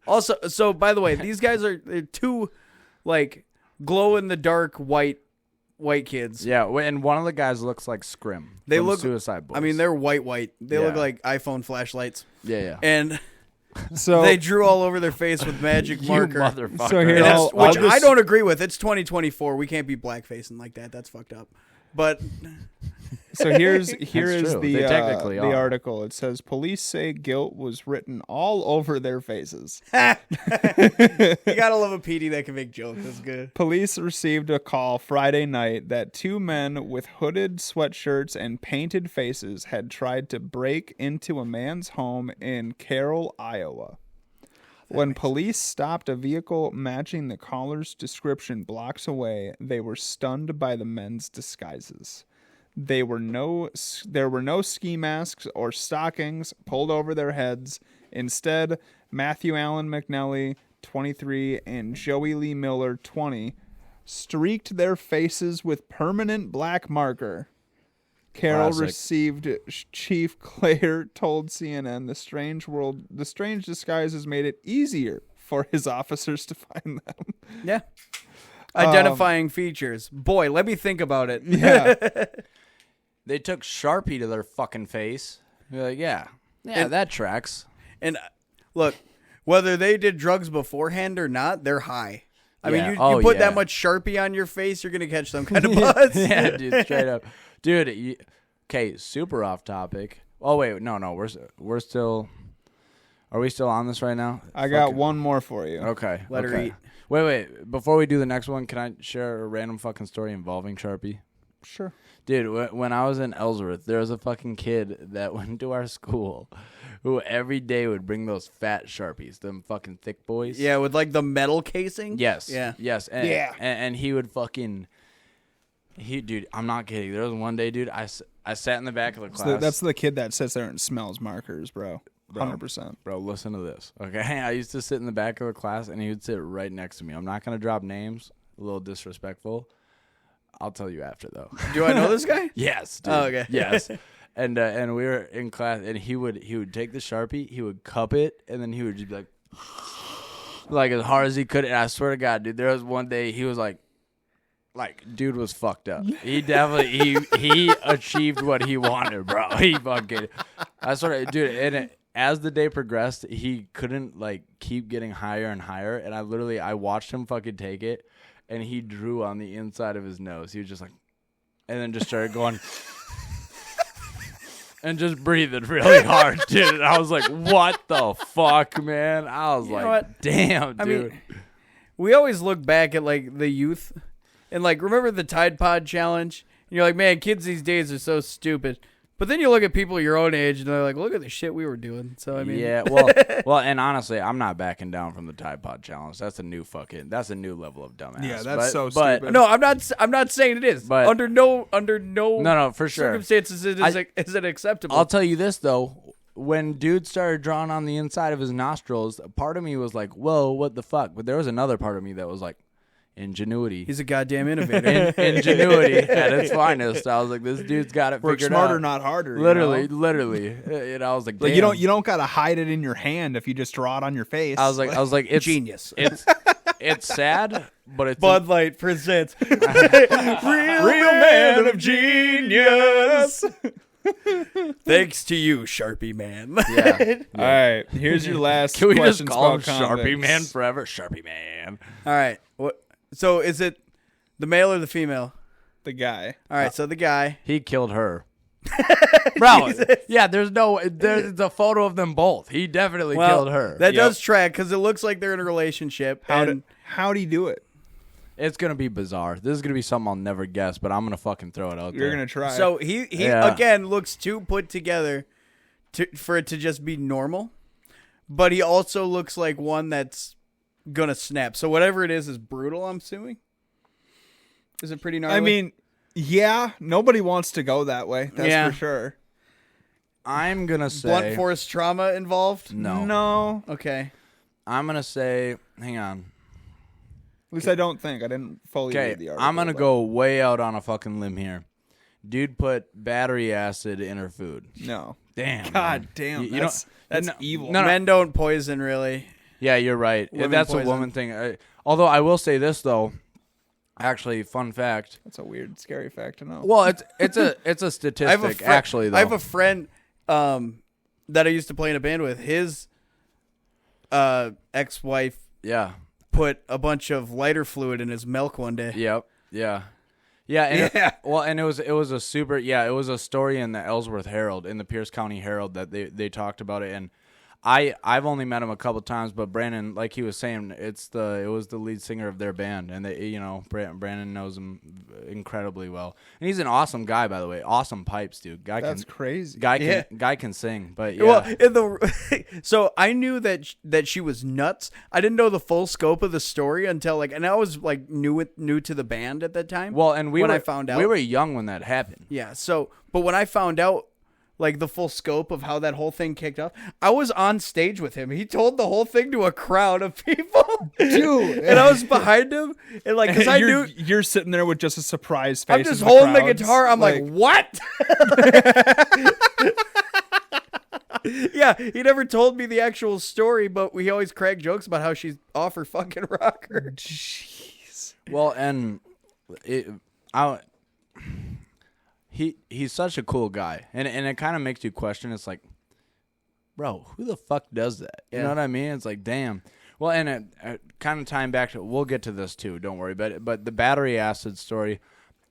Also, so by the way, these guys they're two like glow in the dark white kids. Yeah, and one of the guys looks like Scrim. They from look Suicide Boys. I mean, they're white. They look Yeah. like iPhone flashlights. yeah. And So they drew all over their face with magic You marker. motherfucker. So here, And that's- I'll which just- I don't agree with. It's 2024. We can't be blackfacing like that. That's fucked up. But So here is true. the They technically the are. article. It says police say guilt was written all over their faces. you gotta love a PD that can make jokes. That's good. Police received a call Friday night that two men with hooded sweatshirts and painted faces had tried to break into a man's home in Carroll, Iowa. When police stopped a vehicle matching the caller's description blocks away, they were stunned by the men's disguises. There were no ski masks or stockings pulled over their heads. Instead, Matthew Allen McNelly, 23, and Joey Lee Miller, 20, streaked their faces with permanent black marker. Carroll Classic. received. Chief Clare told CNN the strange disguises made it easier for his officers to find them. Yeah. Identifying features. Boy, let me think about it. Yeah. They took Sharpie to their fucking face. You're like, yeah, that tracks. And look, whether they did drugs beforehand or not, they're high. I Yeah. mean, you Oh, put yeah. that much Sharpie on your face, you're gonna catch some kind of buzz. Yeah, dude, straight up. Dude, okay, super off topic. Oh, wait, no, we're still... Are we still on this right now? I got one more for you. Okay. Let her okay. eat. Wait. Before we do the next one, can I share a random fucking story involving Sharpie? Sure. Dude, when I was in Ellsworth, there was a fucking kid that went to our school who every day would bring those fat Sharpies, them fucking thick boys. Yeah, with like the metal casing. Yes. Yeah. Yes. And, Yeah. And he would fucking... Dude, I'm not kidding. There was one day, dude, I sat in the back of the class. That's the kid that sits there and smells markers, bro. 100%. Bro, listen to this, okay? I used to sit in the back of the class, and he would sit right next to me. I'm not going to drop names. A little disrespectful. I'll tell you after, though. Do I know this guy? Yes, dude. Oh, okay. Yes. And we were in class, and he would take the Sharpie, he would cup it, and then he would just be like as hard as he could. And I swear to God, dude, there was one day he was like, dude was fucked up. He definitely he achieved what he wanted, bro. He fucking, I swear, dude. And as the day progressed, he couldn't keep getting higher and higher. And I watched him fucking take it, and he drew on the inside of his nose. He was just like, and then just started going. And just breathing really hard, dude. And I was like, what the fuck, man? I was You know like, what? damn, dude. I mean, we always look back at the youth and remember the Tide Pod challenge? And you're like, man, kids these days are so stupid. But then you look at people your own age and they're like, look at the shit we were doing. So I mean, yeah, well, and honestly, I'm not backing down from the Tide Pod challenge. That's a new level of dumbass. Yeah, that's but, so but, stupid. no, I'm not saying it is. But- under no No, for sure. circumstances is it acceptable. I'll tell you this though. When dude started drawing on the inside of his nostrils, part of me was like, whoa, what the fuck? But there was another part of me that was like, ingenuity. He's a goddamn innovator. Ingenuity at its finest. I was like, this dude's got it Work figured smarter, out. not harder. Literally. And I was like, Like damn. you don't gotta hide it in your hand if you just draw it on your face. I was like, it's Genius. It's sad, but it's Bud Light presents real man of genius. Thanks to you, Sharpie Man. Yeah. All right, here's your last. Can we just questions call him about Sharpie convicts. Man forever? Sharpie Man. All right. What? So is it the male or the female? The guy. All right. So the guy. He killed her. Bro, yeah, there's a photo of them both. He definitely killed her. That does track because it looks like they're in a relationship. How'd he do it? It's going to be bizarre. This is going to be something I'll never guess, but I'm going to fucking throw it out there. You're gonna try. So he again looks too put together for it to just be normal, but he also looks like one that's gonna snap. So whatever it is brutal. I'm assuming. Is it pretty gnarly? I mean, yeah, nobody wants to go that way. That's for sure. I'm going to say... blunt force trauma involved? No. Okay. I'm going to say... Hang on. At least I don't think. I didn't fully read the article. I'm going to go way out on a fucking limb here. Dude put battery acid in her food. No. Damn. God man. damn. You That's know- evil. No. Men don't poison, really. Yeah, you're right. Women That's poison. a woman thing. Although I will say this, though. Actually, fun fact. That's a weird, scary fact to know. Well, it's a statistic, actually, though. I have a friend that I used to play in a band with. His ex-wife Yeah. put a bunch of lighter fluid in his milk one day. Yep. Yeah. Yeah. And Yeah. and it was a super. Yeah, it was a story in the Ellsworth Herald, in the Pierce County Herald, that they talked about it. And I've only met him a couple times, but Brandon, like he was saying, it was the lead singer of their band, and Brandon knows him incredibly well, and he's an awesome guy, by the way. Awesome pipes, dude. That's crazy. Guy can sing, but yeah. Well, so I knew that she was nuts. I didn't know the full scope of the story until and I was new to the band at that time. Well, and I found out, we were young when that happened. Yeah. So, but when I found out the full scope of how that whole thing kicked off, I was on stage with him. He told the whole thing to a crowd of people, Dude. and I was behind him, and because I knew you're sitting there with just a surprise face. I'm just in the holding the crowds. guitar. I'm like what? Yeah, he never told me the actual story, but we always crack jokes about how she's off her fucking rocker. Jeez. Well, and he's such a cool guy, and it kind of makes you question. It's like, bro, who the fuck does that? You know what I mean? It's like, damn. Well, and it kind of tying back to, we'll get to this too, don't worry. But the battery acid story,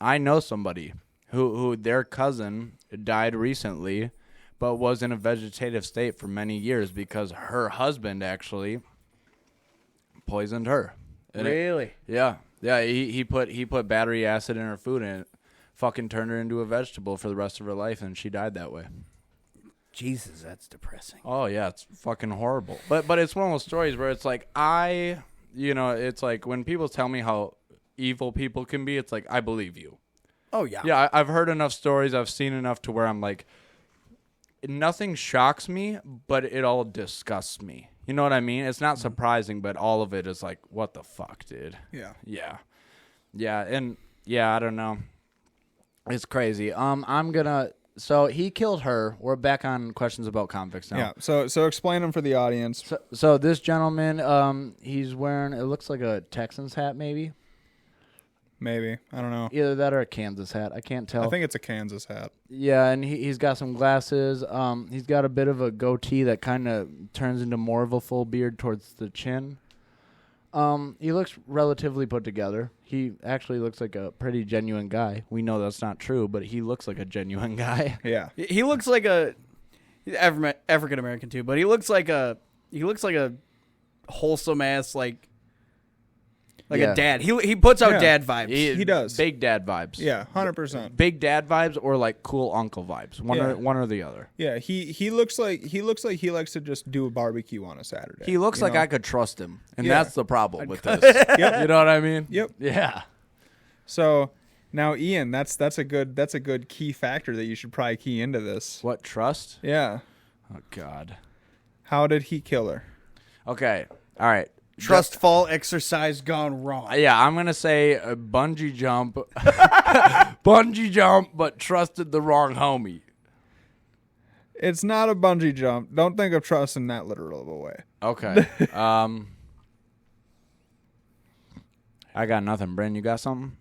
I know somebody who their cousin died recently, but was in a vegetative state for many years because her husband actually poisoned her. And Really? Yeah. He put battery acid in her food, and it fucking turned her into a vegetable for the rest of her life, and she died that way. Jesus, that's depressing. Oh yeah, it's fucking horrible. But it's one of those stories where it's like it's like when people tell me how evil people can be, it's like I believe you. Oh yeah. Yeah, I've heard enough stories, I've seen enough to where I'm like, nothing shocks me, but it all disgusts me. You know what I mean? It's not surprising, but all of it is like, what the fuck, dude? Yeah. Yeah, and I don't know. It's crazy. So he killed her. We're back on questions about convicts now. Yeah. So explain them for the audience. So this gentleman, he's wearing, it looks like a Texans hat, maybe. Maybe. I don't know. Either that or a Kansas hat. I can't tell. I think it's a Kansas hat. Yeah, and he's got some glasses. He's got a bit of a goatee that kind of turns into more of a full beard towards the chin. He looks relatively put together. He actually looks like a pretty genuine guy. We know that's not true, but he looks like a genuine guy. Yeah. He looks like a African American too, but he looks like a wholesome ass a dad. He puts out dad vibes. He does. Big dad vibes. Yeah, 100%. Big dad vibes or like cool uncle vibes. One or the other. Yeah, he looks like he likes to just do a barbecue on a Saturday. He looks like know? I could trust him, and Yeah. that's the problem with this. Yep. You know what I mean? Yep. Yeah. So now, Ian, that's a good key factor that you should probably key into this. What, trust? Yeah. Oh God. How did he kill her? Okay. All right. Trust fall exercise gone wrong. Yeah, I'm gonna say a bungee jump, but trusted the wrong homie. It's not a bungee jump. Don't think of trust in that literal of a way. Okay. I got nothing. Bryn, you got something?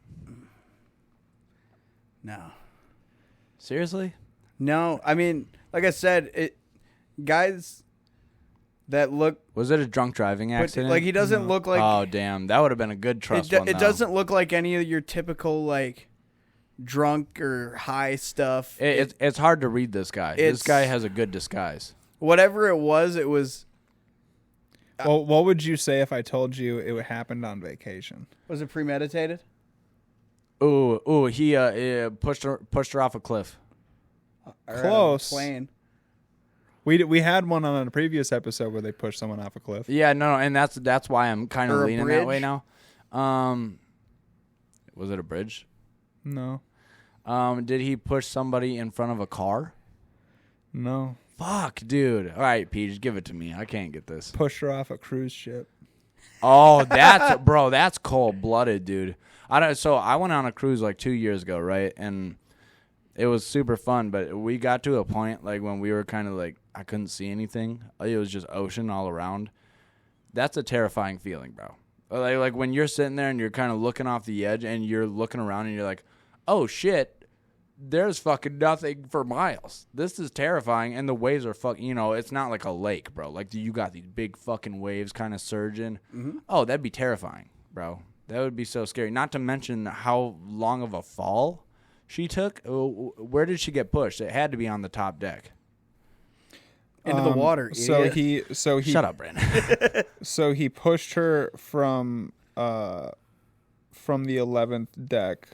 No. Seriously? No, I mean, like I said, guys that look. Was it a drunk driving accident? Like he doesn't look like. Oh damn, that would have been a good trust one. It doesn't look like any of your typical like drunk or high stuff. It's hard to read this guy. This guy has a good disguise. Whatever it was. Well, what would you say if I told you it happened on vacation? Was it premeditated? Ooh, he pushed her off a cliff. Close. Plane. We had one on a previous episode where they pushed someone off a cliff. Yeah, no, and that's why I'm kind of leaning that way now. Was it a bridge? No. Did he push somebody in front of a car? No. Fuck, dude. All right, Peej, give it to me. I can't get this. Pushed her off a cruise ship. Oh, that's cold-blooded, dude. So I went on a cruise like 2 years ago, right? And it was super fun, but we got to a point like when we were kind of like I couldn't see anything. It was just ocean all around. That's a terrifying feeling, bro. Like when you're sitting there and you're kind of looking off the edge and you're looking around and you're like, "Oh shit, there's fucking nothing for miles. This is terrifying." And the waves are fucking, it's not like a lake, bro. Like you got these big fucking waves kind of surging. Mm-hmm. Oh, that'd be terrifying, bro. That would be so scary. Not to mention how long of a fall she took. Where did she get pushed? It had to be on the top deck. Into the water. So idiot. he Shut up, Brandon. So he pushed her from the 11th deck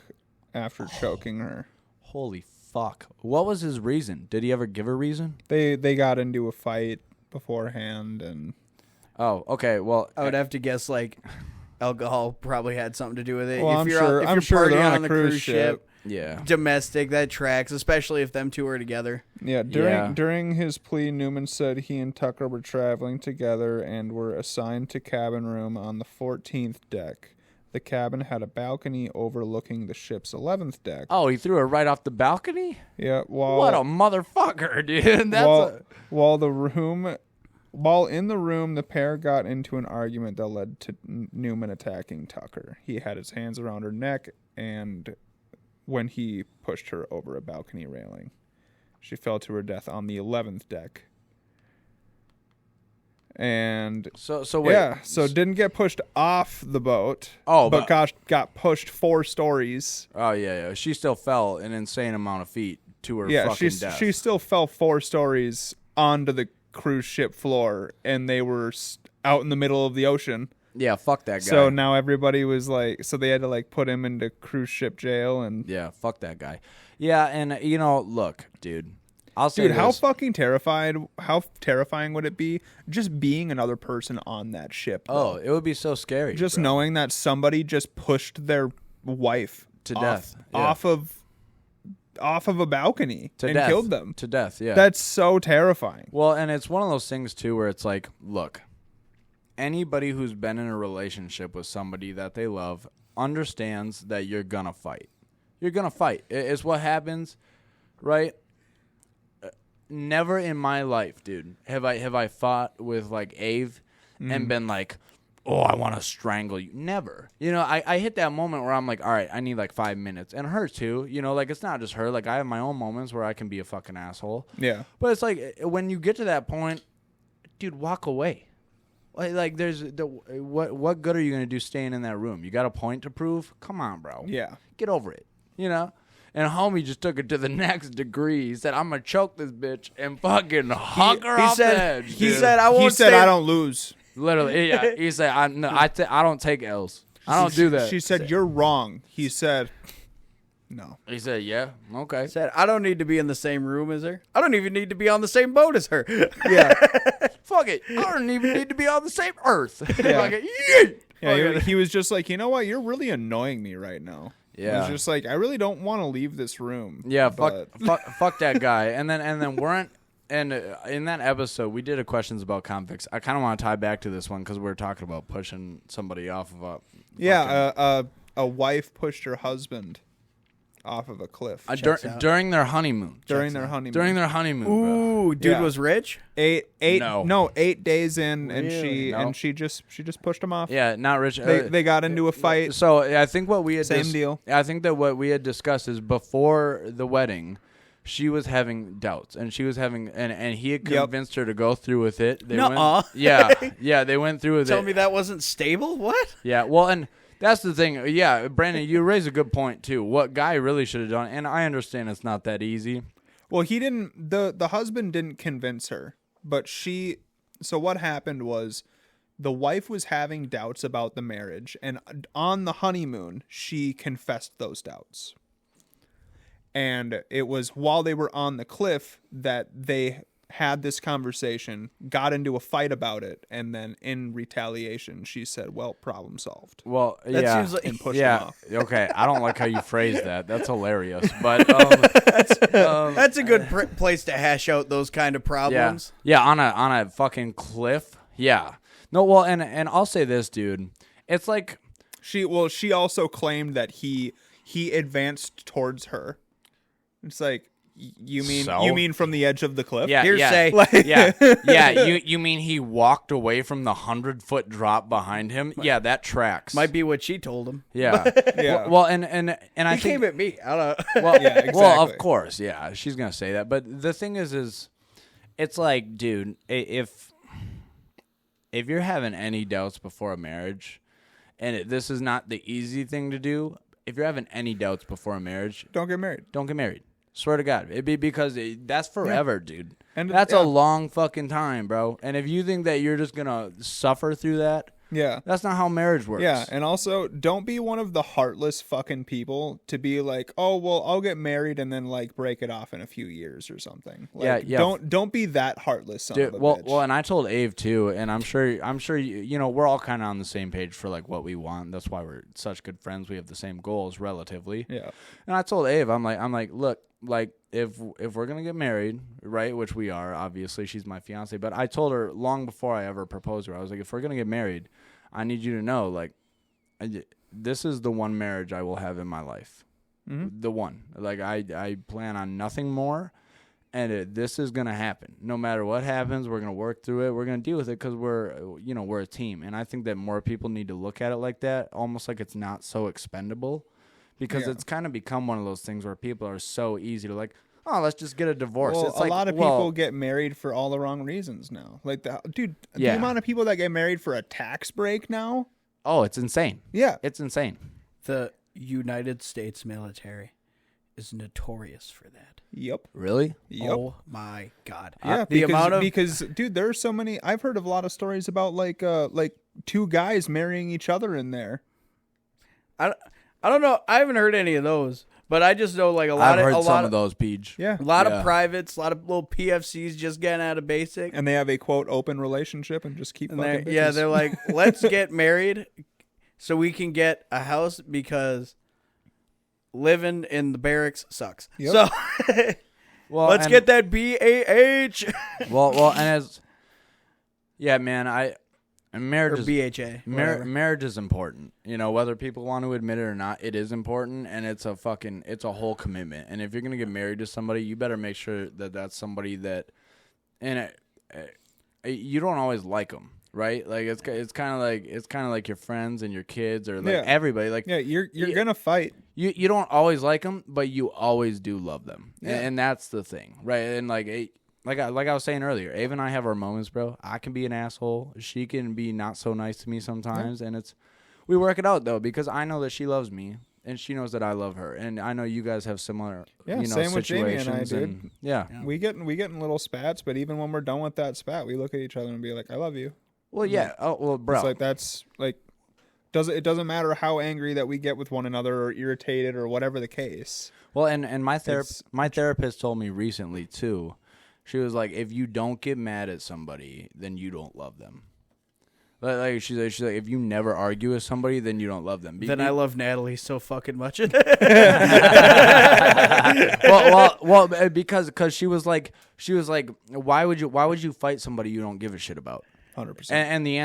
after choking her. Holy fuck. What was his reason? Did he ever give a reason? They got into a fight beforehand and Oh, okay. Well, I would have to guess like alcohol probably had something to do with it. Well, if you're sure they're partying on a the cruise ship. yeah. Domestic, that tracks, especially if them two are together. Yeah, during his plea, Newman said he and Tucker were traveling together and were assigned to cabin room on the 14th deck. The cabin had a balcony overlooking the ship's 11th deck. Oh, he threw her right off the balcony? Yeah, what a motherfucker, dude. While in the room, the pair got into an argument that led to Newman attacking Tucker. He had his hands around her neck and when he pushed her over a balcony railing. She fell to her death on the 11th deck. And so wait. Yeah, so didn't get pushed off the boat. Oh, but got pushed 4 stories. Oh yeah. She still fell an insane amount of feet to her fucking death. She still fell 4 stories onto the cruise ship floor, and they were out in the middle of the ocean. Yeah, fuck that guy. So now everybody was like, so they had to like put him into cruise ship jail, and yeah, fuck that guy. Yeah, and look, dude. I'll say this. How terrifying would it be just being another person on that ship? Oh, it would be so scary. Just knowing that somebody just pushed their wife to death off of a balcony and killed them to death. Yeah, that's so terrifying. Well, and it's one of those things too where it's like, look, anybody who's been in a relationship with somebody that they love understands that you're gonna fight. You're gonna fight. It's what happens, right? Never in my life, dude, have I fought with like Ave and been like, oh, I want to strangle you. Never. I hit that moment where I'm like, all right, I need like 5 minutes. And her too. Like it's not just her. Like I have my own moments where I can be a fucking asshole. Yeah. But it's like when you get to that point, dude, walk away. Like there's what good are you gonna do staying in that room? You got a point to prove? Come on, bro. Yeah. Get over it. And homie just took it to the next degree. He said, "I'm gonna choke this bitch and fucking hug her off the edge." He said, "I won't." He said, "I don't lose." Literally, yeah. He said, "I don't take L's. I don't do that." She said, "You're wrong." He said, "No." He said, "Yeah, okay." He said, "I don't need to be in the same room as her. I don't even need to be on the same boat as her." Yeah. Fuck it. I don't even need to be on the same earth. Yeah. Fuck it. Yeah. He was just like, you know what? You're really annoying me right now. Yeah. He was just like, I really don't want to leave this room. Yeah. Fuck that guy. And then weren't. And in that episode, we did a questions about convicts. I kind of want to tie back to this one because we were talking about pushing somebody off of a. A wife pushed her husband off of a cliff. During their honeymoon. During their honeymoon. Ooh, bro. dude was rich? 8 days in, really? and she just pushed him off. Yeah, not rich. They got into a fight. So I think what we had same deal. I think that what we had discussed is before the wedding, she was having doubts, and she was having, and he had convinced her to go through with it. They Nuh-uh. they went through with it. Tell me that wasn't stable? What? Yeah, well, and that's the thing. Yeah, Brandon, you raise a good point, too. What Guy really should have done, and I understand it's not that easy. Well, he didn't, the husband didn't convince her, but so what happened was the wife was having doubts about the marriage, and on the honeymoon, she confessed those doubts. And it was while they were on the cliff that they had this conversation, got into a fight about it, and then in retaliation, she said, well, problem solved. Well, That seems like, And pushed him off. Okay, I don't like how you phrased that. That's hilarious. But that's a good place to hash out those kind of problems. Yeah, on a fucking cliff. Yeah. No, well, and I'll say this, dude. It's like She also claimed that he advanced towards her. It's like, you mean from the edge of the cliff? Yeah, Hearsay. yeah. You mean he walked away from the 100-foot drop behind him? Yeah, that tracks. Might be what she told him. Yeah. Yeah. Well, and I He think came at me. I don't know. well, Yeah, exactly. well, of course, yeah, she's gonna say that. But the thing is, it's like, dude, if you're having any doubts before a marriage, and this is not the easy thing to do, if you're having any doubts before a marriage, Don't get married. don't get married. Swear to God, it'd be because that's forever, dude. And That's yeah. a long fucking time, bro. And if you think that you're just gonna suffer through that, Yeah. that's not how marriage works. Yeah, and also don't be one of the heartless fucking people to be like, "Oh, well, I'll get married and then like break it off in a few years or something." Like, Yeah. Don't be that heartless son Dude, of a well, bitch. well, and I told Ave too, and I'm sure you know we're all kind of on the same page for like what we want. That's why we're such good friends. We have the same goals relatively. Yeah. And I told Ave, I'm like, look, like if we're gonna get married, right, which we are, obviously she's my fiance, but I told her long before I ever proposed to her, I was like, if we're gonna get married, I need you to know, like, this is the one marriage I will have in my life. Mm-hmm. The one. Like, I plan on nothing more, and this is going to happen. No matter what happens, we're going to work through it. We're going to deal with it because we're a team. And I think that more people need to look at it like that, almost like it's not so expendable, because it's kind of become one of those things where people are so easy to like, oh, let's just get a divorce. Well, it's a like, lot of people get married for all the wrong reasons now. Like, the amount of people that get married for a tax break now. Oh, it's insane. Yeah. It's insane. The United States military is notorious for that. Yep. Really? Yep. Oh my God. Yeah, because dude, there are so many. I've heard of a lot of stories about like two guys marrying each other in there. I don't know. I haven't heard any of those, but I just know like I've heard some of those, Peej. Yeah. A lot Yeah. of privates, a lot of little PFCs just getting out of basic. And they have a quote open relationship and just keep And fucking they're bitches. like, let's get married so we can get a house because living in the barracks sucks. Yep. So Well, let's and- get that BAH well, and as marriage or is BHA. whatever. marriage is important. You know, whether people want to admit it or not, it is important, and it's a whole commitment. And if you're gonna get married to somebody, you better make sure that that's somebody that, and you don't always like them, right? Like it's kind of like your friends and your kids or like everybody. Like you're gonna fight. you don't always like them, but you always do love them, Yeah. and that's the thing, right? And like I was saying earlier, Ava and I have our moments, bro. I can be an asshole. She can be not so nice to me sometimes, and we work it out though because I know that she loves me and she knows that I love her, and I know you guys have similar, Same with Jamie and I, situations. dude. Yeah. We get in little spats, but even when we're done with that spat, we look at each other and be like, "I love you." Well, yeah. Oh, well, bro. It's like that's like it doesn't matter how angry that we get with one another or irritated or whatever the case. Well, and my therapist told me recently too. She was like, if you don't get mad at somebody, then you don't love them. Like she's like, if you never argue with somebody, then you don't love them. Then I love Natalie so fucking much. well, because she was like, why would you fight somebody you don't give a shit about? 100%. And the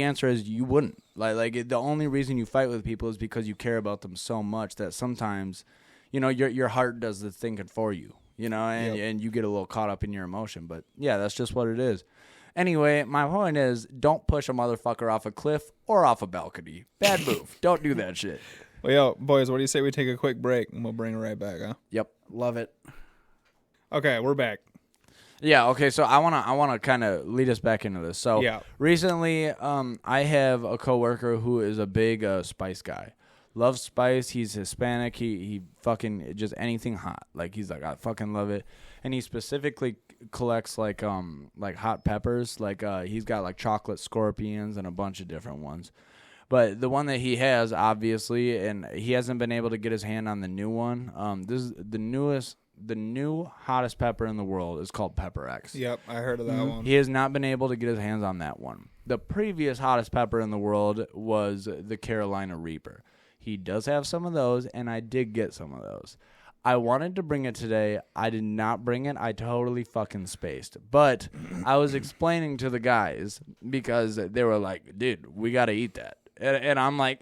answer is you wouldn't. Like the only reason you fight with people is because you care about them so much that sometimes, you know, your heart does the thinking for you. You know, and you get a little caught up in your emotion. But yeah, that's just what it is. Anyway, my point is, don't push a motherfucker off a cliff or off a balcony. Bad move. Don't do that shit. Well, yo, boys, what do you say we take a quick break and we'll bring it right back, huh? Yep. Love it. Okay, we're back. Yeah, okay, so I wanna kind of lead us back into this. So recently, I have a coworker who is a big spice guy. Loves spice. He's Hispanic. He fucking just anything hot. Like he's like, I fucking love it. And he specifically collects like hot peppers. Like he's got like chocolate scorpions and a bunch of different ones. But the one that he has, obviously, and he hasn't been able to get his hand on the new one. This is the new hottest pepper in the world is called Pepper X. Yep, I heard of that one. He has not been able to get his hands on that one. The previous hottest pepper in the world was the Carolina Reaper. He does have some of those, and I did get some of those. I wanted to bring it today. I did not bring it. I totally fucking spaced. But I was explaining to the guys because they were like, dude, we got to eat that. And I'm like,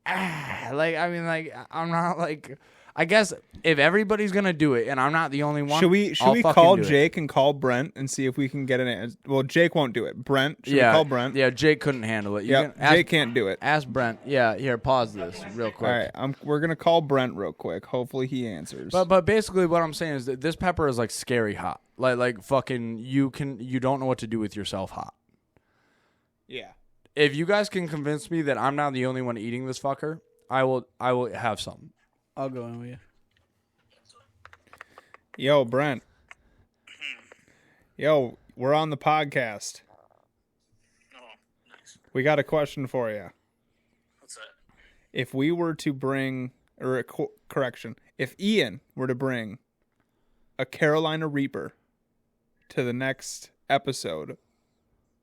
I'm not like, I guess if everybody's going to do it and I'm not the only one, should we call Jake and call Brent and see if we can get an answer? Well, Jake won't do it. Brent, should we call Brent? Yeah, Jake couldn't handle it. Jake can't do it. Ask Brent. Yeah, here, pause this real quick. All right, we're going to call Brent real quick. Hopefully he answers. But basically what I'm saying is that this pepper is like scary hot. Like fucking you don't know what to do with yourself hot. Yeah. If you guys can convince me that I'm not the only one eating this fucker, I will have some. I'll go in with you. Yo, Brent. Yo, we're on the podcast. Oh, nice. We got a question for you. What's that? If we were to bring, if Ian were to bring a Carolina Reaper to the next episode,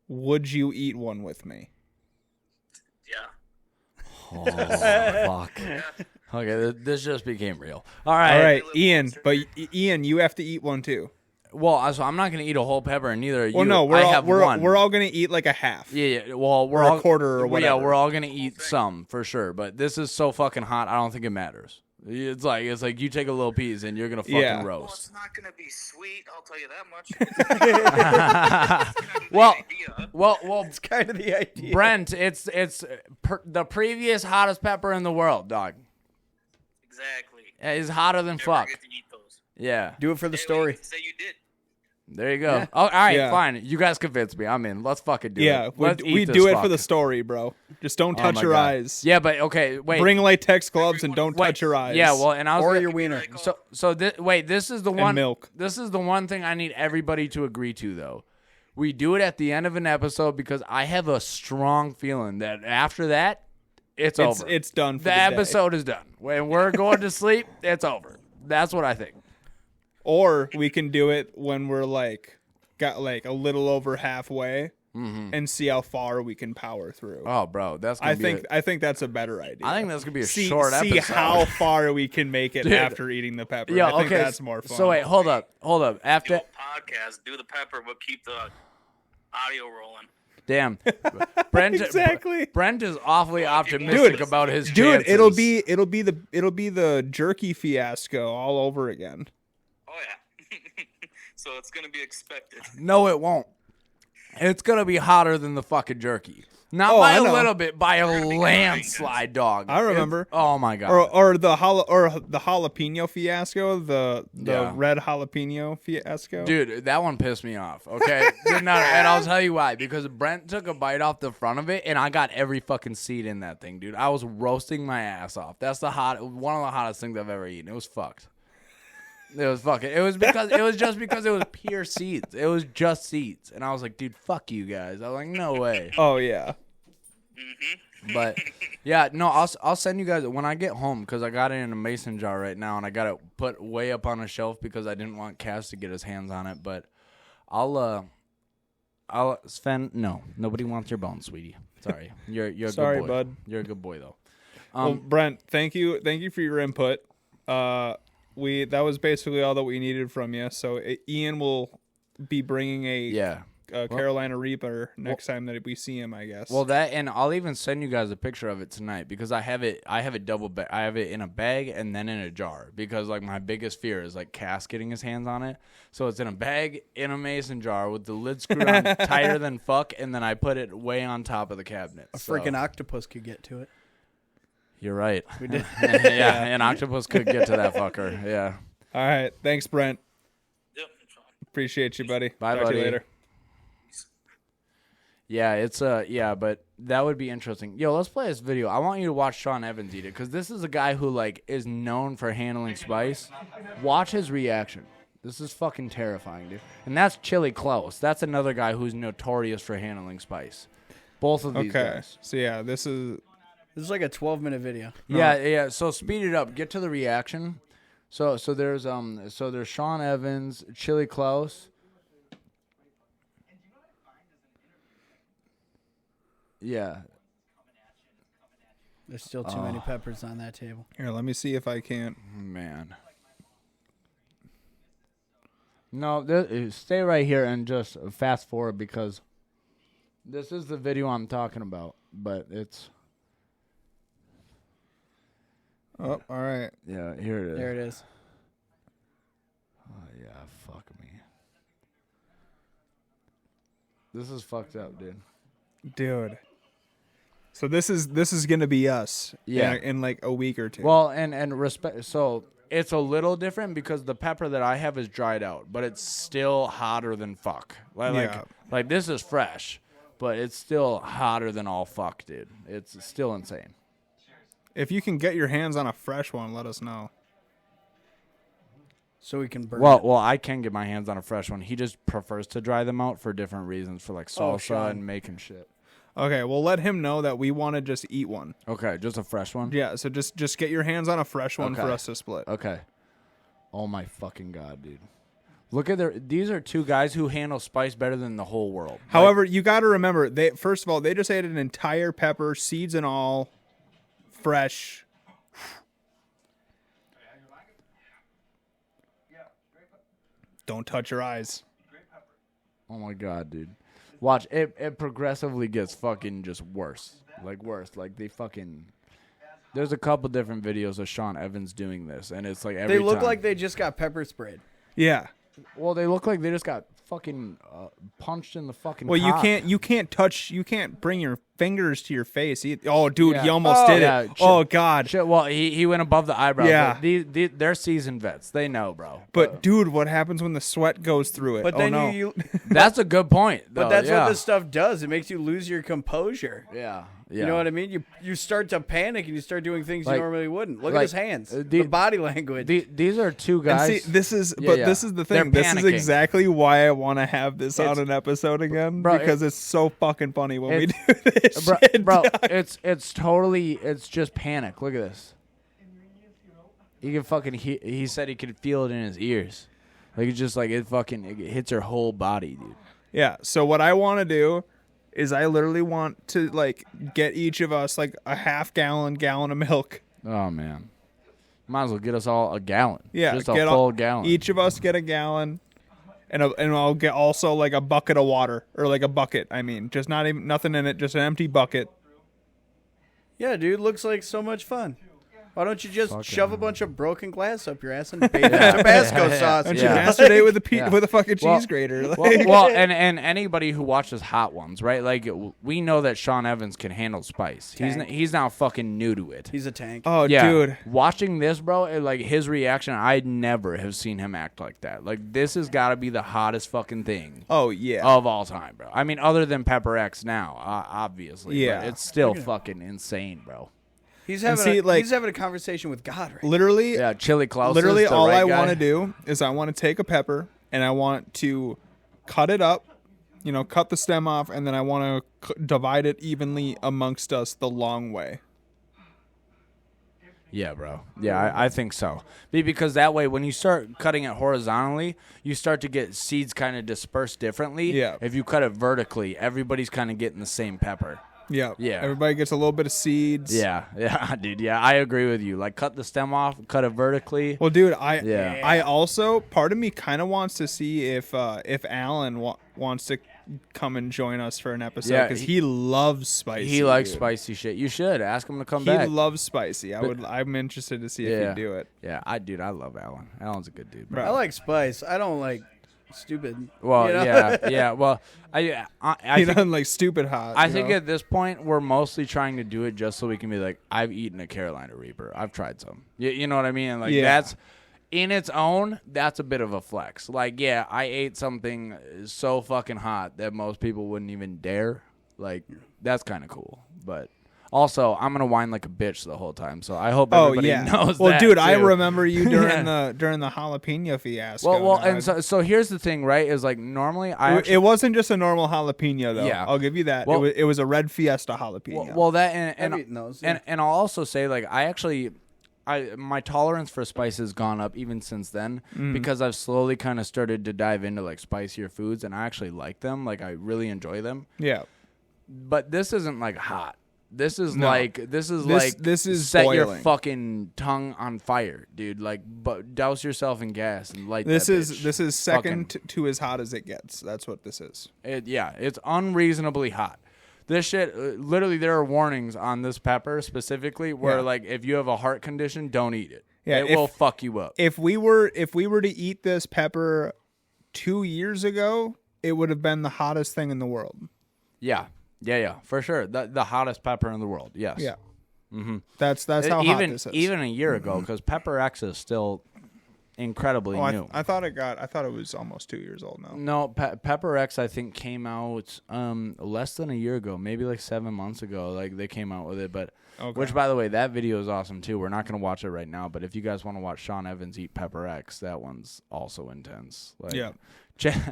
would you eat one with me? Yeah. Oh, fuck. Okay, this just became real. All right, Ian. But Ian, you have to eat one too. Well, so I'm not gonna eat a whole pepper, and neither are you. Well, no, one. We're all gonna eat like a half. Yeah. Well, we're or all a quarter or whatever. Yeah, we're all gonna eat some for sure. But this is so fucking hot. I don't think it matters. It's like you take a little piece and you're gonna fucking Well, roast. it's not gonna be sweet. I'll tell you that much. Well, It's kind of the idea. Brent, it's the previous hottest pepper in the world, dog. Exactly. It's hotter than Never fuck. get to eat those. Yeah. Do it for the Hey, story. wait, say you did. There you go. Yeah. Oh, all right, Yeah. fine. You guys convinced me. I'm in. Let's fucking do Yeah, it. we Let's eat this do it fuck. for the story, bro. Just don't touch my your God. eyes. Yeah, but okay, wait. Bring latex gloves and don't Wait. touch your eyes. Yeah, well, and I was Or gonna- your wiener. This is the one. milk. This is the one thing I need everybody to agree to, though. We do it at the end of an episode because I have a strong feeling that after that, it's over. It's done for The the day. episode is done. When we're going to sleep, it's over. That's what I think. Or we can do it when we're got a little over halfway and see how far we can power through. Oh, bro, that's. Gonna I think that's a better idea. I think that's gonna be a see short see episode. how far we can make it Dude. after eating the pepper. Yeah, I think okay. that's more fun. So wait, hold up. Do After a podcast, do the pepper, but keep the audio rolling. damn, Brent. Exactly. Brent is awfully optimistic about his Dude, chances. it'll be the jerky fiasco all over again. Oh yeah. So it's gonna be expected. No, it won't. It's gonna be hotter than the fucking jerky. Not Oh, by I a know. little bit, by a landslide, dog. I remember. Oh my god. Or the jalapeno fiasco, the Yeah. red jalapeno fiasco. Dude, that one pissed me off. Okay, and I'll tell you why. Because Brent took a bite off the front of it, and I got every fucking seed in that thing, dude. I was roasting my ass off. That's one of the hottest things I've ever eaten. It was fucked. It was fucking. It was just because it was pure seeds. It was just seeds, and I was like, dude, fuck you guys. I was like, no way. Oh yeah. But yeah, no, I'll send you guys when I get home because I got it in a mason jar right now, and I got it put way up on a shelf because I didn't want Cass to get his hands on it. But I'll Sven. No, nobody wants your bones, sweetie. Sorry, you're a Sorry, good boy. bud. You're a good boy though. Well, Brent, thank you for your input. That was basically all that we needed from you. So Ian will be bringing a Carolina Reaper next time that we see him, I guess. Well, that, and I'll even send you guys a picture of it tonight because I have it double bag. I have it in a bag and then in a jar because like my biggest fear is like Cass getting his hands on it. So it's in a bag in a mason jar with the lid screwed on tighter than fuck, and then I put it way on top of the cabinet. A freaking octopus could get to it. You're right. We did. Yeah, an octopus could get to that fucker. Yeah. All right. Thanks, Brent. Yep. Appreciate you, buddy. Bye, Talk buddy. to you later. Yeah, it's but that would be interesting. Yo, let's play this video. I want you to watch Sean Evans eat it because this is a guy who like is known for handling spice. Watch his reaction. This is fucking terrifying, dude. And that's Chili Close. That's another guy who's notorious for handling spice. Both of these guys. So yeah, this is like a 12-minute video. Yeah. So speed it up. Get to the reaction. So there's Sean Evans, Chili Close. Yeah. There's still too many peppers on that table. here. Let me see if I can't. Man. No, stay right here and just fast forward because this is the video I'm talking about. But it's. Oh, all right. Yeah, here it is. There it is. Oh, yeah, fuck me. This is fucked up, dude. So this is gonna be us. Yeah. In like a week or two. Well, and respect. So it's a little different because the pepper that I have is dried out, but it's still hotter than fuck. Like this is fresh, but it's still hotter than all fuck, dude. It's still insane. if you can get your hands on a fresh one, let us know. So we can burn it. Well, I can get my hands on a fresh one. He just prefers to dry them out for different reasons, for like salsa Sean. and making shit. Okay, well, let him know that we want to just eat one. Okay, just a fresh one? Yeah, so just get your hands on a fresh one for Okay. us to split. Okay. Oh my fucking God, dude. Look at these are two guys who handle spice better than the whole world. However, you got to remember, first of all, they just ate an entire pepper, seeds and all, fresh. Don't touch your eyes. Oh my God, dude. Watch, it progressively gets fucking just worse. Like worse. Like they fucking... There's a couple different videos of Sean Evans doing this, and it's like every They look time. like they just got pepper sprayed. Yeah. Well, they look like they just got fucking punched in the fucking Well, cock. you can't bring your fingers to your face. Oh, dude, Yeah. he almost did yeah, it. Oh, God. Shit, well, he went above the eyebrows. Yeah. But they're seasoned vets. They know, bro. But, dude, what happens when the sweat goes through it? But oh, then no. you That's a good point, though. but that's yeah. what this stuff does. It makes you lose your composure. Yeah. You know what I mean? You start to panic and you start doing things Like- you normally wouldn't. Look like, at his hands. the- The body language. These are two And guys. see, this is Yeah, yeah. this is the They're thing. This is panicking. exactly why I want to have this on It's- an episode again, Bro, because it's so fucking funny when we do it's- this bro, shit. bro, dog. it's just panic. Look at this. He can fucking he said he could feel it in his ears. Like it's just like it hits her whole body, dude. Yeah. So what I want to do is I literally want to like get each of us like a gallon of milk. Oh man. Might as well get us all a gallon. Yeah, Just a get full gallon. Each of us get a gallon, and I'll get also like a bucket of water, or like a bucket. I mean, just nothing in it, just an empty bucket. Yeah, dude, looks like so much fun. Why don't you just Fucking shove a bunch of broken glass up your ass and bathe in Tabasco sauce? Don't Yeah. you masturbate with a Yeah. with a fucking Well- cheese grater? Like, well, and anybody who watches Hot Ones, right? Like we know that Sean Evans can handle spice. He's not fucking new to it. He's a tank. oh, Yeah, dude. watching this, bro, like his reaction, I never have seen him act like that. Like this has got to be the hottest fucking thing Oh yeah. of all time, bro. I mean, other than Pepper X now, obviously. Yeah. but it's still fucking insane, bro. He's And having see, he's having a conversation with God right now. Literally, Yeah, Chili Klaus. literally is the all right I guy. want to do is I want to take a pepper and I want to cut it up, cut the stem off, and then I want to divide it evenly amongst us the long way. Yeah, bro. Yeah, I think so. Because that way, when you start cutting it horizontally, you start to get seeds kind of dispersed differently. Yeah. If you cut it vertically, everybody's kind of getting the same pepper. Yeah. Yeah. Everybody gets a little bit of seeds. Yeah, dude. Yeah, I agree with you. Like, cut the stem off, cut it vertically. Well, dude, Yeah. I also, part of me kind of wants to see if Alan wants to come and join us for an episode, Yeah, because he loves spicy. He likes dude. spicy shit. You should ask him to come He back. loves spicy. I'm interested to see if Yeah. he'd do it. Yeah, I love Alan. Alan's a good dude, bro. I like spice. I don't like stupid. Well, you know? yeah. Well, I He think, doesn't like stupid hot. I think at this point we're mostly trying to do it just so we can be like, I've eaten a Carolina Reaper. I've tried some. You know what I mean? Like Yeah. in its own, that's a bit of a flex. Like, yeah, I ate something so fucking hot that most people wouldn't even dare. Like, that's kind of cool. But also, I'm gonna whine like a bitch the whole time. So I hope everybody knows. Well, that, dude, too. I remember you during the jalapeno fiasco. Well, and so here's the thing, right? Is like normally it wasn't just a normal jalapeno though. Yeah. I'll give you that. Well, it was a red Fiesta jalapeno. Well, that I've eaten those, yeah. and I'll also say like my tolerance for spice has gone up even since then because I've slowly kind of started to dive into like spicier foods, and I actually like them. Like I really enjoy them. Yeah. But this isn't like hot. This is this is set boiling. your fucking tongue on fire, dude. Like, but douse yourself in gas and light. This that is bitch. this is second to as hot as it gets. That's what this is. It's unreasonably hot. This shit, literally, there are warnings on this pepper specifically where, like, if you have a heart condition, don't eat it. Yeah, it will fuck you up. If we were to eat this pepper 2 years ago, it would have been the hottest thing in the world. Yeah, for sure. The hottest pepper in the world. Yes. Yeah. Mm-hmm. That's how hot this is. Even a year ago, because Pepper X is still incredibly new. I thought it was almost 2 years old now. No, Pepper X I think came out less than a year ago, maybe like 7 months ago. Like they came out with it, but which by the way, that video is awesome too. We're not gonna watch it right now, but if you guys want to watch Sean Evans eat Pepper X, that one's also intense. Like, yeah.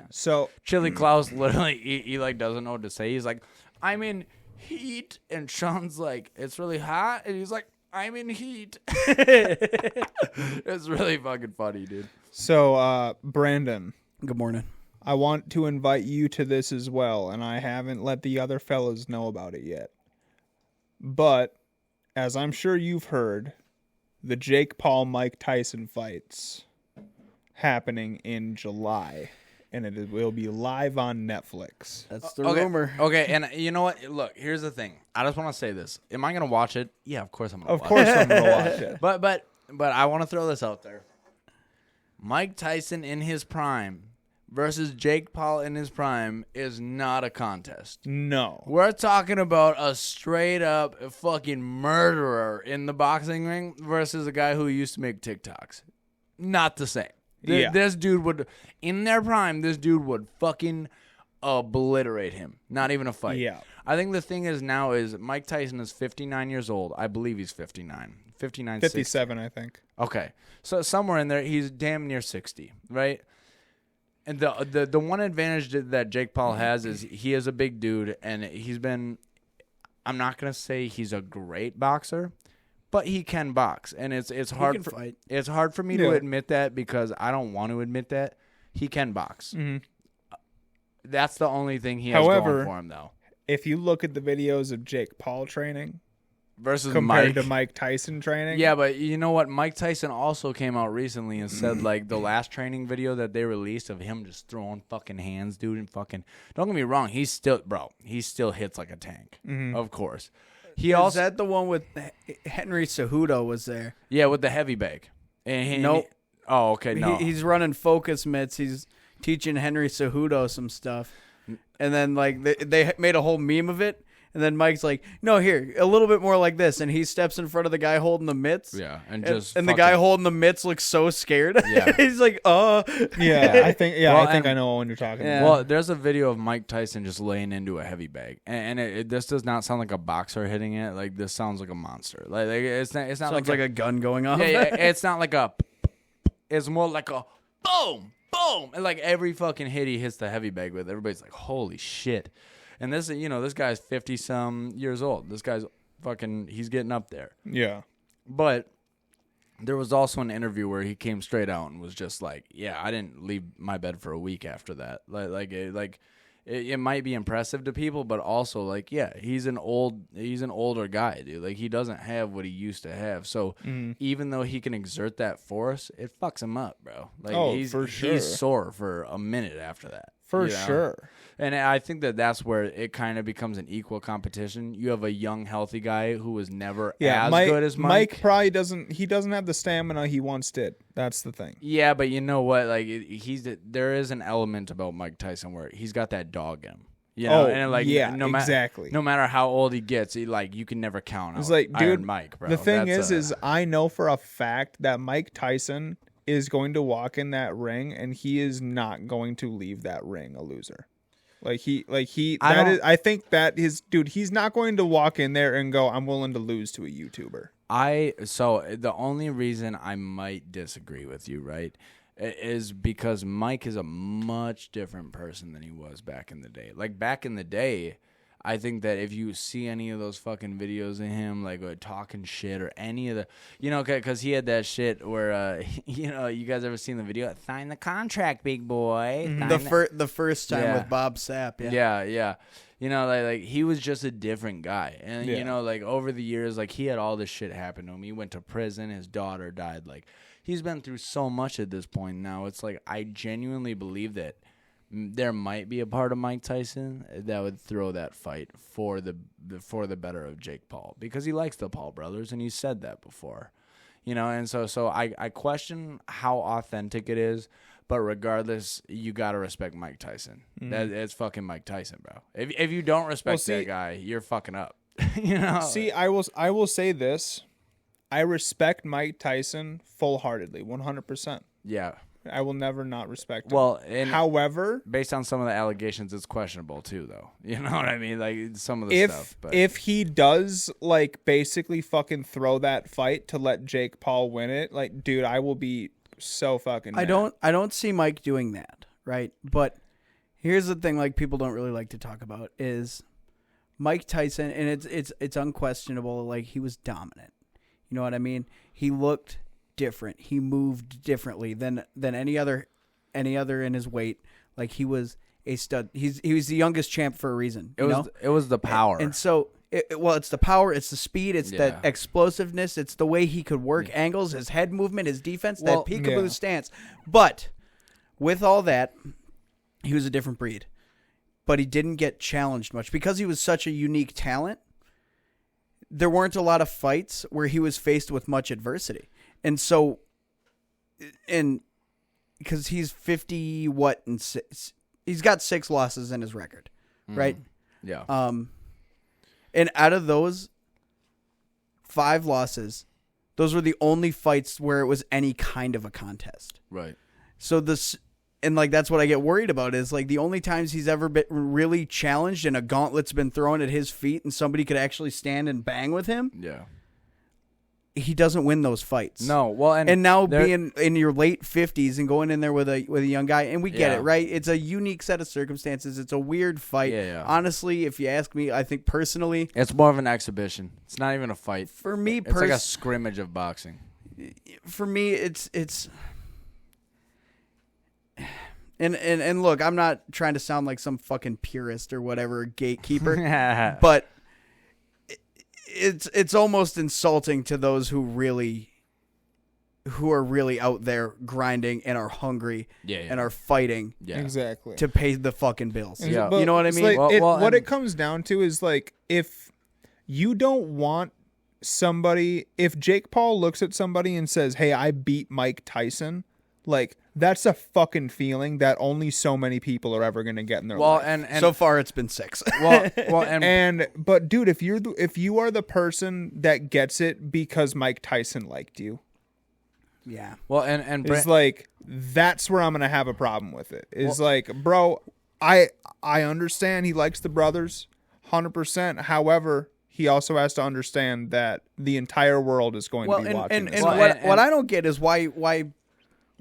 So Chili Klaus literally he like doesn't know what to say. He's like, I'm in heat, and Sean's like, it's really hot, and he's like, I'm in heat. It's really fucking funny, dude. So, Brandon. Good morning. I want to invite you to this as well, and I haven't let the other fellas know about it yet. But, as I'm sure you've heard, the Jake Paul-Mike Tyson fights happening in July. And it will be live on Netflix. That's the rumor. Okay, and you know what? Look, here's the thing. I just want to say this. Am I going to watch it? Yeah, of course I'm going to watch it. Of course I'm going to watch it. But I want to throw this out there. Mike Tyson in his prime versus Jake Paul in his prime is not a contest. No. We're talking about a straight up fucking murderer in the boxing ring versus a guy who used to make TikToks. Not the same. This dude would, in their prime, this dude would fucking obliterate him. Not even a fight. Yeah. I think the thing is now is Mike Tyson is 59 years old. I believe he's 59. 59, 57, 60. I think. Okay. So somewhere in there, he's damn near 60, right? And the one advantage that Jake Paul has is he is a big dude, and he's been, I'm not going to say he's a great boxer, but he can box, and it's hard for fight. It's hard for me to admit that because I don't want to admit that he can box. Mm-hmm. That's the only thing he has going for him, though. If you look at the videos of Jake Paul training versus compared to Mike Tyson training, yeah, but you know what? Mike Tyson also came out recently and said like the last training video that they released of him just throwing fucking hands, dude, and fucking. Don't get me wrong, he still hits like a tank, of course. Is that the one with Henry Cejudo was there? Yeah, with the heavy bag. And nope. Oh, okay, no. He's running focus mitts. He's teaching Henry Cejudo some stuff. And then, like, they made a whole meme of it. And then Mike's like, no, here, a little bit more like this. And he steps in front of the guy holding the mitts. Yeah, and the guy holding the mitts looks so scared. Yeah. He's like, Yeah, I think I know what you're talking about. Well, there's a video of Mike Tyson just laying into a heavy bag. And this does not sound like a boxer hitting it. Like, this sounds like a monster. Like it's not sounds like a gun going off. Yeah, it's not like a... It's more like a boom, boom. And like every fucking hit he hits the heavy bag with, everybody's like, holy shit. And this guy's 50-some years old. This guy's fucking, he's getting up there. Yeah. But there was also an interview where he came straight out and was just like, yeah, I didn't leave my bed for a week after that. It might be impressive to people, but also like, yeah, he's an older guy, dude. Like he doesn't have what he used to have. So even though he can exert that force, it fucks him up, bro. Like for sure. He's sore for a minute after that. For sure. And I think that's where it kind of becomes an equal competition. You have a young, healthy guy who was never as good as Mike. Mike probably doesn't have the stamina he once did. That's the thing. Yeah, but you know what? Like there is an element about Mike Tyson where he's got that dog in him. You know? Exactly. No matter how old he gets, you can never count out like, dude, Iron Mike, bro. The thing is I know for a fact that Mike Tyson is going to walk in that ring, and he is not going to leave that ring a loser. I think that he's not going to walk in there and go, I'm willing to lose to a YouTuber. So the only reason I might disagree with you, right, is because Mike is a much different person than he was back in the day. Like, back in the day, I think that if you see any of those fucking videos of him, like, talking shit or any of the, because he had that shit where, you guys ever seen the video? Sign the contract, big boy. Mm-hmm. The first time with Bob Sapp. Yeah. Like he was just a different guy. And, like, over the years, like, he had all this shit happen to him. He went to prison. His daughter died. Like, he's been through so much at this point now. It's like, I genuinely believe that there might be a part of Mike Tyson that would throw that fight for the better of Jake Paul, because he likes the Paul brothers, and he said that before, and so I question how authentic it is, but regardless, you gotta respect Mike Tyson. Mm-hmm. It's fucking Mike Tyson, bro. If you don't respect that guy, you're fucking up. See, I will say this: I respect Mike Tyson full-heartedly, 100%. Yeah. I will never not respect him. Well, however, based on some of the allegations, it's questionable too, though. You know what I mean? Like, some of the stuff. But if he does, like, basically fucking throw that fight to let Jake Paul win it, like, dude, I will be so fucking mad. I don't see Mike doing that, right? But here's the thing, like, people don't really like to talk about is Mike Tyson, and it's unquestionable. Like, he was dominant. You know what I mean? He looked different. He moved differently than any other in his weight. Like, he was a stud. He was the youngest champ for a reason. It was the power. And so it's the power, it's the speed, it's the explosiveness, it's the way he could work angles, his head movement, his defense, that peekaboo stance. But with all that, he was a different breed. But he didn't get challenged much because he was such a unique talent. There weren't a lot of fights where he was faced with much adversity. And so, because he's 50, and he's got 6 losses in his record, right? Yeah. And out of those 5 losses, those were the only fights where it was any kind of a contest. Right. So that's what I get worried about is, like, the only times he's ever been really challenged and a gauntlet's been thrown at his feet and somebody could actually stand and bang with him. Yeah. He doesn't win those fights. No, well, and now being in your late 50s and going in there with a young guy, and we get it, right? It's a unique set of circumstances. It's a weird fight. Yeah. Honestly, if you ask me, I think personally, it's more of an exhibition. It's not even a fight. For me, it's like a scrimmage of boxing. For me, it's and look, I'm not trying to sound like some fucking purist or whatever, gatekeeper, but it's almost insulting to those who are really out there grinding and are hungry and are fighting exactly to pay the fucking bills. Yeah. You know what I mean? Like, what it comes down to is, like, if you don't want somebody, if Jake Paul looks at somebody and says, hey, I beat Mike Tyson, like, that's a fucking feeling that only so many people are ever going to get in their life. And so far it's been 6. But dude, if you are the person that gets it because Mike Tyson liked you, yeah. Well, and it's like, that's where I'm going to have a problem with it. It's like, bro, I understand he likes the brothers 100%. However, he also has to understand that the entire world is going to be watching this. What I don't get is why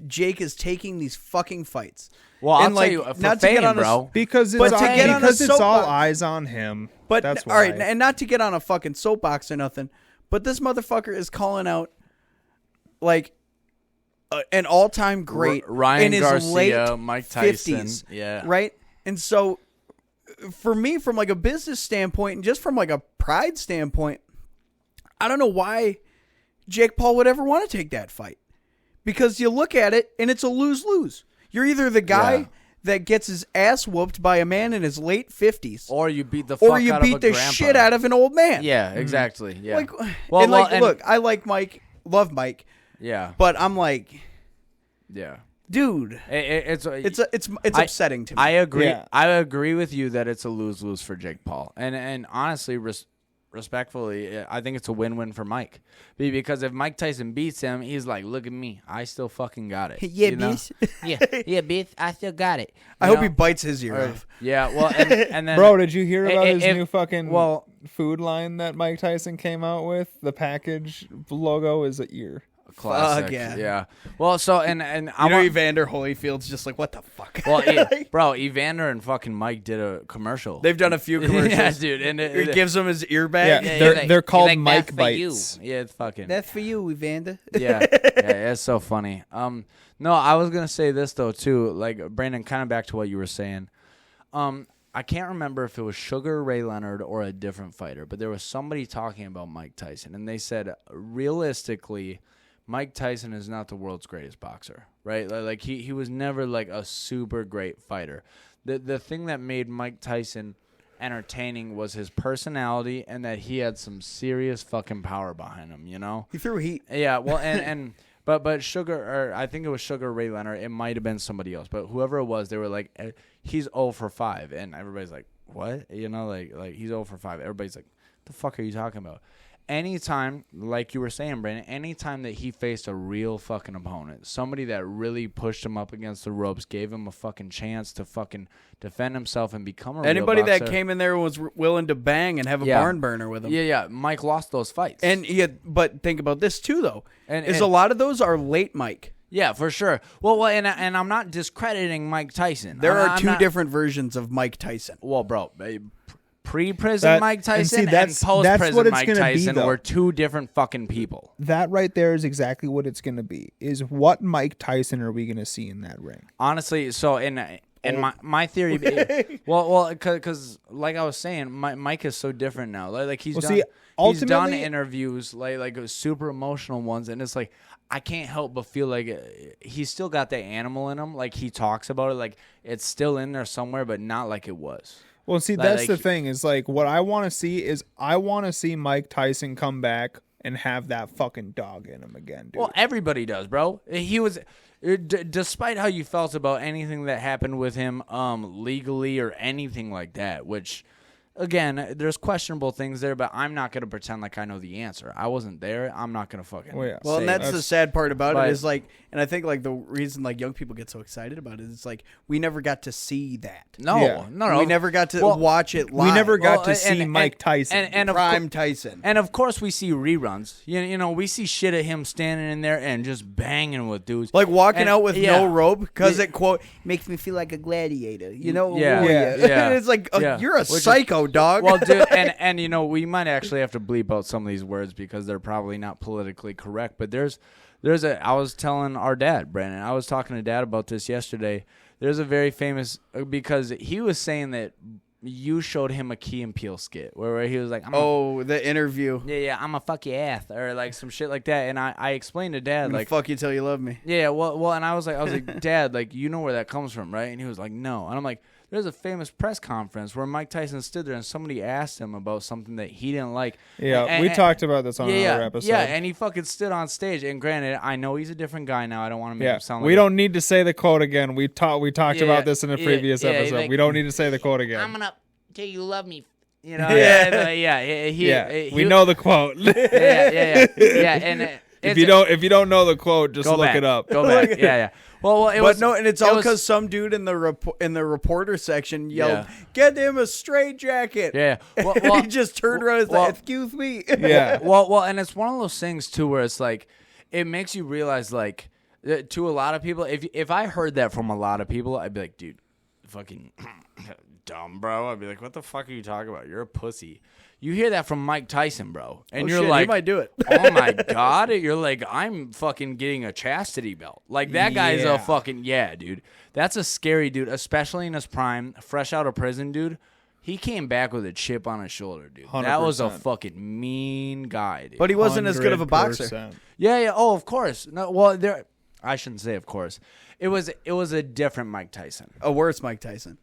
Jake is taking these fucking fights. Well, I'll tell you, for fame, bro. Because it's all eyes on him. But that's why. All right, and not to get on a fucking soapbox or nothing, but this motherfucker is calling out, like, an all-time great Ryan in his Garcia, late Mike Tyson, 50s, right? And so, for me, from like a business standpoint and just from like a pride standpoint, I don't know why Jake Paul would ever want to take that fight. Because you look at it, and it's a lose-lose. You're either the guy that gets his ass whooped by a man in his late 50s. Or you beat the fuck out of a grandpa. Or you beat the shit out of an old man. Yeah, exactly. Yeah. Like, look, I like Mike, love Mike. Yeah. But I'm like, yeah, dude, it's upsetting to me. I agree. Yeah. I agree with you that it's a lose-lose for Jake Paul. And honestly, respectfully, I think it's a win-win for Mike. Because if Mike Tyson beats him, he's like, look at me. I still fucking got it. Yeah, you know? bitch. yeah, bitch. I still got it. I hope he bites his ear off. Yeah, well, and then... Bro, did you hear about his if- new fucking food line that Mike Tyson came out with? The package logo is an ear. Classic. Fuck yeah. Yeah. Well, so, and You know, Evander Holyfield's just like, what the fuck? Well, bro, Evander and fucking Mike did a commercial. They've done a few commercials. Yeah, dude. And It gives him his ear back. Yeah, they're called Mike Bites. Yeah, it's fucking. That's for you, Evander. yeah, it's so funny. No, I was gonna say this though too. Like Brandon, kind of back to what you were saying. I can't remember if it was Sugar Ray Leonard or a different fighter, but there was somebody talking about Mike Tyson, and they said realistically, Mike Tyson is not the world's greatest boxer, right? Like he was never like a super great fighter. The thing that made Mike Tyson entertaining was his personality and that he had some serious fucking power behind him, you know? He threw heat. Yeah, well, but Sugar, or I think it was Sugar Ray Leonard. It might have been somebody else, but whoever it was, they were like, he's 0 for 5, and everybody's like, what? You know, like he's 0 for 5. Everybody's like, the fuck are you talking about? Anytime, like you were saying, Brandon, anytime that he faced a real fucking opponent, somebody that really pushed him up against the ropes, gave him a fucking chance to fucking defend himself and become a Anybody real boxer. that came in there and was willing to bang and have a barn burner with him. Yeah, Mike lost those fights. But think about this too, though. And a lot of those are late Mike. Yeah, for sure. Well, and I'm not discrediting Mike Tyson. There are two different versions of Mike Tyson. Well, bro, pre-prison Mike Tyson and that's post-prison what it's Mike gonna Tyson be, though. were two different fucking people. That right there is exactly what it's going to be. Is what Mike Tyson are we going to see in that ring? Honestly, so in my theory, because like I was saying, Mike is so different now. Like he's done interviews like super emotional ones, and it's like I can't help but feel like he's still got that animal in him. Like he talks about it, like it's still in there somewhere, but not like it was. Well, see, that's the thing is like what I want to see is I want to see Mike Tyson come back and have that fucking dog in him again, dude. Well, everybody does, bro. He was, despite how you felt about anything that happened with him legally or anything like that, which, again, there's questionable things there, but I'm not going to pretend like I know the answer. I wasn't there. I'm not going to fucking Well, and that's the sad part about but, it is like, and I think like the reason like young people get so excited about it is like we never got to see that. No. We never got to watch it live. We never got to see Mike Tyson. And Prime Tyson. And of course we see reruns. You know, we see shit of him standing in there and just banging with dudes. Like walking out with no robe because it, quote, makes me feel like a gladiator. You know? Yeah. It's like, you're a psycho, dog. Well, dude, and you know, we might actually have to bleep out some of these words because they're probably not politically correct. But I was telling our dad, Brandon, I was talking to Dad about this yesterday. There's a very famous, because he was saying that you showed him a Key and Peele skit where he was like, the interview. Yeah, I'm a fuck your ass, or like some shit like that. And I explained to Dad, like, fuck you till you love me. Yeah, well, and I was like, Dad, like, you know where that comes from, right? And he was like, no. And I'm like, there's a famous press conference where Mike Tyson stood there and somebody asked him about something that he didn't like. Yeah, we talked about this on another episode. Yeah, and he fucking stood on stage. And granted, I know he's a different guy now. I don't want to make him sound like we don't need to say the quote again. We talked about this in a previous episode. like, we don't need to say the quote again. I'm gonna till you love me. You know? We know the quote. Yeah. And if you don't know the quote, just look it up. Go back. Yeah. Well, and it's all because some dude in the reporter section yelled, "Get him a straight jacket." Yeah. Well, he just turned around and said, "Excuse me." Yeah. Well, and it's one of those things too, where it's like, it makes you realize, like, to a lot of people, if I heard that from a lot of people, I'd be like, dude, fucking dumb, bro. I'd be like, what the fuck are you talking about? You're a pussy. You hear that from Mike Tyson, bro, and you're like, he might do it. Oh my god, you're like, I'm fucking getting a chastity belt. Like that guy's a fucking dude. That's a scary dude, especially in his prime, fresh out of prison, dude. He came back with a chip on his shoulder, dude. 100%. That was a fucking mean guy, dude. But he wasn't as good of a boxer. Yeah. Oh, of course. No, well, I shouldn't say of course. It was a different Mike Tyson. A worse Mike Tyson.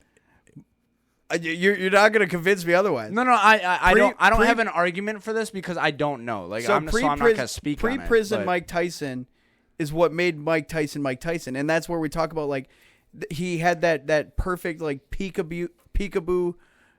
You're not gonna convince me otherwise. No, I don't have an argument for this because I don't know. Like, I'm not gonna speak on it. Pre-prison Mike Tyson is what made Mike Tyson, and that's where we talk about like he had that perfect like peekaboo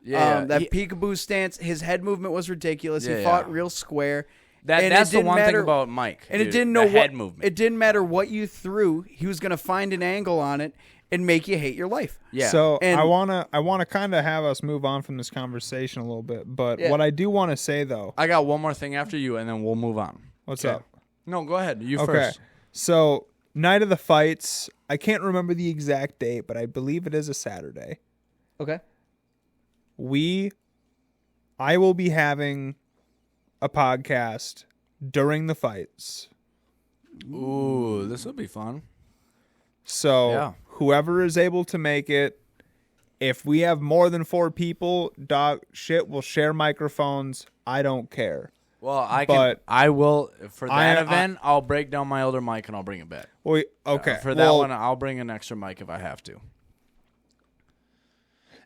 That peekaboo stance, his head movement was ridiculous. He fought real square. That's the one thing about Mike. And dude, it didn't know head movement. It didn't matter what you threw. He was going to find an angle on it and make you hate your life. Yeah. So And- I wanna kind of have us move on from this conversation a little bit. But what I do want to say though, I got one more thing after you, and then we'll move on. what's up? No, go ahead. You Okay. first. So night of the fights, I can't remember the exact date, but I believe it is a Saturday. Okay. I will be having a podcast during the fights. Ooh, this will be fun. So whoever is able to make it, if we have more than 4 people, we'll share microphones. I don't care. Well, But I will for that I- event. I'll break down my older mic and I'll bring it back. Okay. For that one, I'll bring an extra mic if I have to.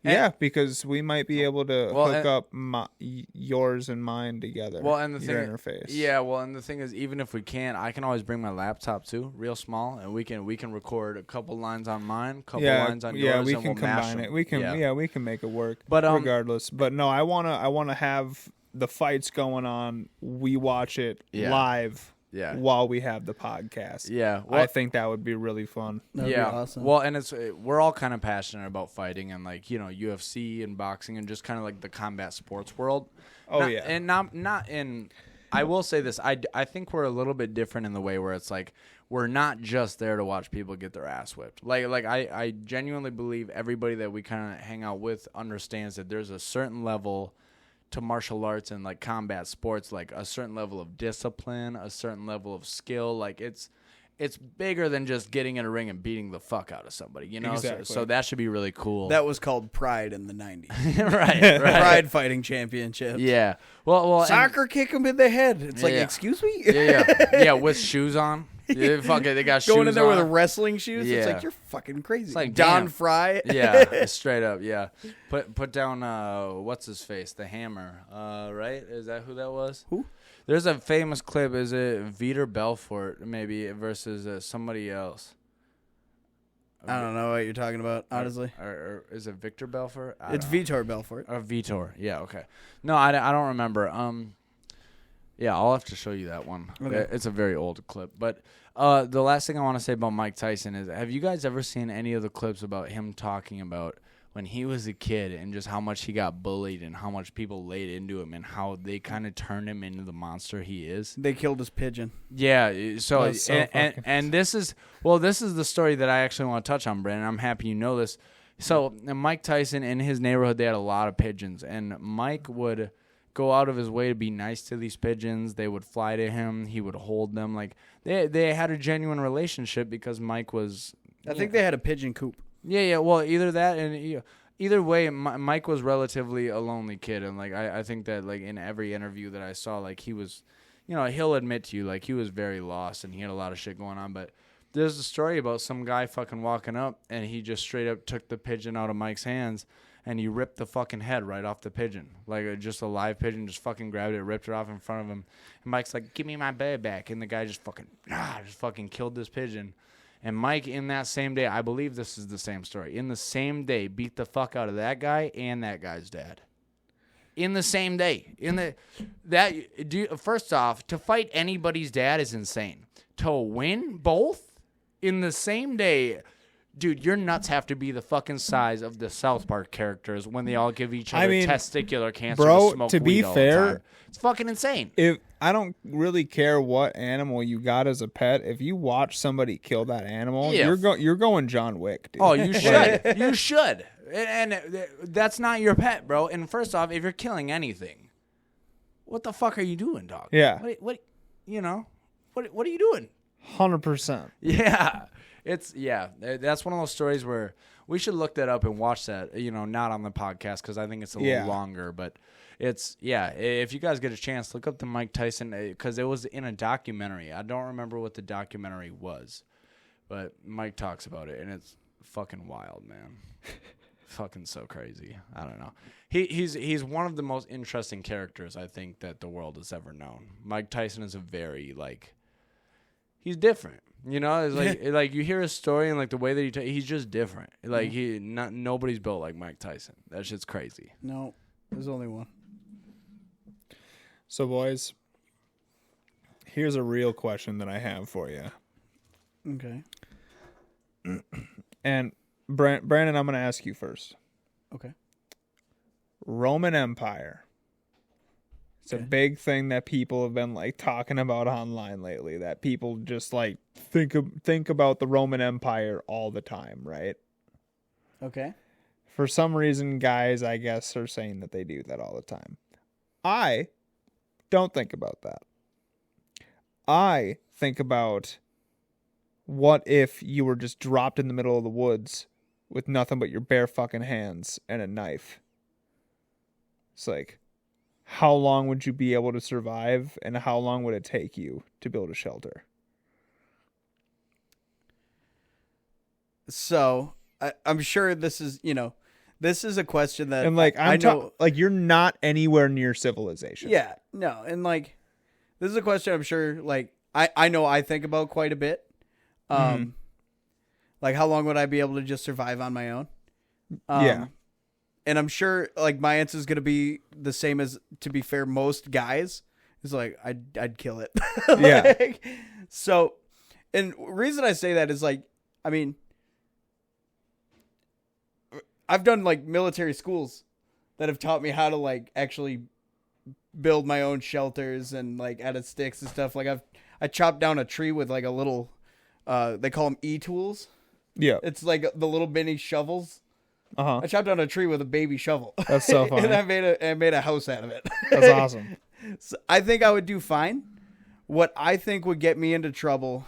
Yeah, because we might be able to Well, hook up yours and mine together. Well, and the your thing, interface. yeah. Well, and the thing is, even if we can't, I can always bring my laptop too, real small, and we can record a couple lines on mine, couple lines on yours. Yeah, we and can we'll mash combine them. it. We can, we can make it work. But, regardless, but no, I wanna have the fights going on. We watch it live. Yeah. While we have the podcast. Yeah, well, I think that would be really fun. That'd be awesome. Well, and we're all kind of passionate about fighting and UFC and boxing and just kind of like the combat sports world. And not in. I will say this. I think we're a little bit different in the way where it's like we're not just there to watch people get their ass whipped. Like I genuinely believe everybody that we kind of hang out with understands that there's a certain level to martial arts and like combat sports, like a certain level of discipline, a certain level of skill. Like it's bigger than just getting in a ring and beating the fuck out of somebody, you know? Exactly. So that should be really cool. That was called Pride in the 90s. right. Pride Fighting Championship. Yeah. Well, Soccer kick him in the head. It's like, Yeah. excuse me? Yeah, with shoes on. Yeah, fuck it, they got shoes on. Going in there with wrestling shoes. It's Yeah. like, you're fucking crazy. It's like, Don damn. Fry. Yeah, straight up, yeah. Put down, what's his face? The Hammer, right? Is that who that was? Who? There's a famous clip. Is it Vitor Belfort, maybe, versus somebody else? I don't know what you're talking about, honestly. Or is it Victor Belfort? It's Vitor Belfort. Or Vitor, yeah, okay. No, I don't remember. Yeah, I'll have to show you that one. Okay. It's a very old clip. But the last thing I want to say about Mike Tyson is, have you guys ever seen any of the clips about him talking about when he was a kid and just how much he got bullied and how much people laid into him and how they kind of turned him into the monster he is? They killed his pigeon. Yeah, so That's so and this is the story that I actually want to touch on, Brandon. I'm happy you know this. So Mike Tyson, in his neighborhood, they had a lot of pigeons, and Mike would go out of his way to be nice to these pigeons. They would fly to him. He would hold them. Like they had a genuine relationship because Mike was. I think they had a pigeon coop. Yeah. Well, either that and either way, Mike was relatively a lonely kid, and like I think that like in every interview that I saw, like he was, he'll admit to you like he was very lost and he had a lot of shit going on. But there's a story about some guy fucking walking up and he just straight up took the pigeon out of Mike's hands. And he ripped the fucking head right off the pigeon. Like just a live pigeon, just fucking grabbed it, ripped it off in front of him. And Mike's like, give me my bird back. And the guy just fucking killed this pigeon. And Mike, in that same day, I believe this is the same story, in the same day, beat the fuck out of that guy and that guy's dad. In the same day. First off, to fight anybody's dad is insane. To win both in the same day... Dude, your nuts have to be the fucking size of the South Park characters when they all give each other testicular cancer bro, to smoke to be weed all fair, the time. It's fucking insane. If I don't really care what animal you got as a pet, if you watch somebody kill that animal, you're going John Wick, dude. Oh, you should. You should. And that's not your pet, bro. And first off, if you're killing anything, what the fuck are you doing, dog? Yeah. What are you doing? 100%. Yeah. That's one of those stories where we should look that up and watch that, not on the podcast because I think it's a little longer, but if you guys get a chance, look up the Mike Tyson because it was in a documentary. I don't remember what the documentary was, but Mike talks about it and it's fucking wild, man. Fucking so crazy. I don't know. He's one of the most interesting characters I think that the world has ever known. Mike Tyson is a very he's different. You know, it's like you hear his story and like the way that he's just different. Like nobody's built like Mike Tyson. That shit's crazy. No, there's only one. So, boys, here's a real question that I have for you. Okay. And Brandon, I'm going to ask you first. Okay. Roman Empire. It's a big thing that people have been like talking about online lately, that people just like think about the Roman Empire all the time, right? Okay. For some reason, guys, I guess, are saying that they do that all the time. I don't think about that. I think about, what if you were just dropped in the middle of the woods with nothing but your bare fucking hands and a knife? It's like, how long would you be able to survive, and how long would it take you to build a shelter? So I'm sure this is, this is a question that, And like I know, like you're not anywhere near civilization. Yeah, no, and like this is a question I'm sure like I know I think about quite a bit. Like how long would I be able to just survive on my own? Yeah. And I'm sure like my answer is going to be the same as, to be fair, most guys. It's like I'd kill it. Yeah. So, and reason I say that is like, I mean, I've done like military schools that have taught me how to like actually build my own shelters and like out of sticks and stuff. Like I chopped down a tree with like a little, they call them e-tools. Yeah. It's like the little mini shovels. Uh-huh. I chopped down a tree with a baby shovel. That's so funny. And I made a house out of it. That's awesome. So I think I would do fine. What I think would get me into trouble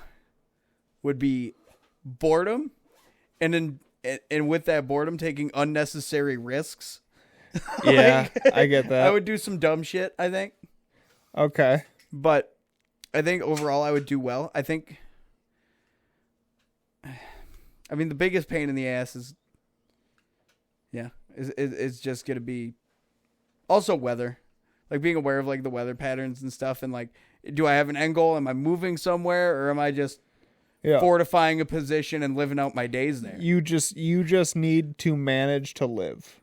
would be boredom, and with that boredom, taking unnecessary risks. Yeah, I get that. I would do some dumb shit, I think. Okay. But I think overall I would do well. I think, I mean, the biggest pain in the ass is just going to be also weather. Like being aware of like the weather patterns and stuff. And like, do I have an end goal? Am I moving somewhere, or am I just fortifying a position and living out my days there? You just need to manage to live.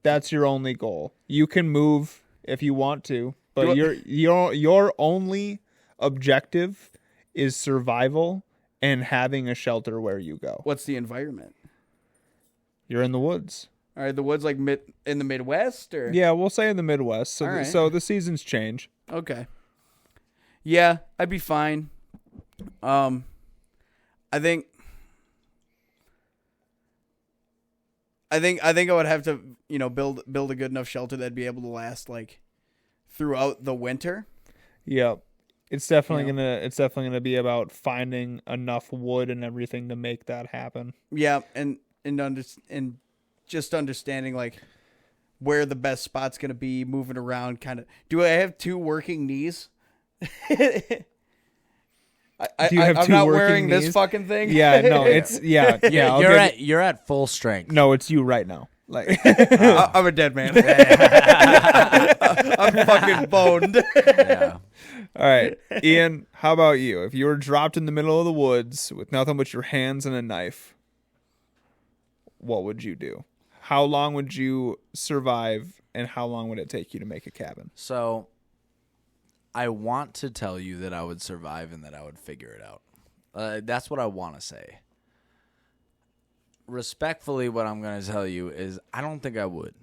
That's your only goal. You can move if you want to, but your only objective is survival and having a shelter where you go. What's the environment? You're in the woods. All right, the woods like in the Midwest, or yeah, we'll say in the Midwest. So right. So the seasons change. Okay. Yeah, I'd be fine. I think I would have to, build a good enough shelter that'd be able to last like throughout the winter. Yep. It's definitely gonna be about finding enough wood and everything to make that happen. Yeah, and just understanding like where the best spot's gonna be, moving around. Kind of. Do I have two working knees? I'm not wearing knees? this fucking thing. Yeah, no, it's You're at full strength. No, it's you right now. Like I'm a dead man. I'm fucking boned. Yeah. All right, Ian, how about you? If you were dropped in the middle of the woods with nothing but your hands and a knife, what would you do? How long would you survive, and how long would it take you to make a cabin? So, I want to tell you that I would survive and that I would figure it out. That's what I want to say. Respectfully, what I'm going to tell you is I don't think I would,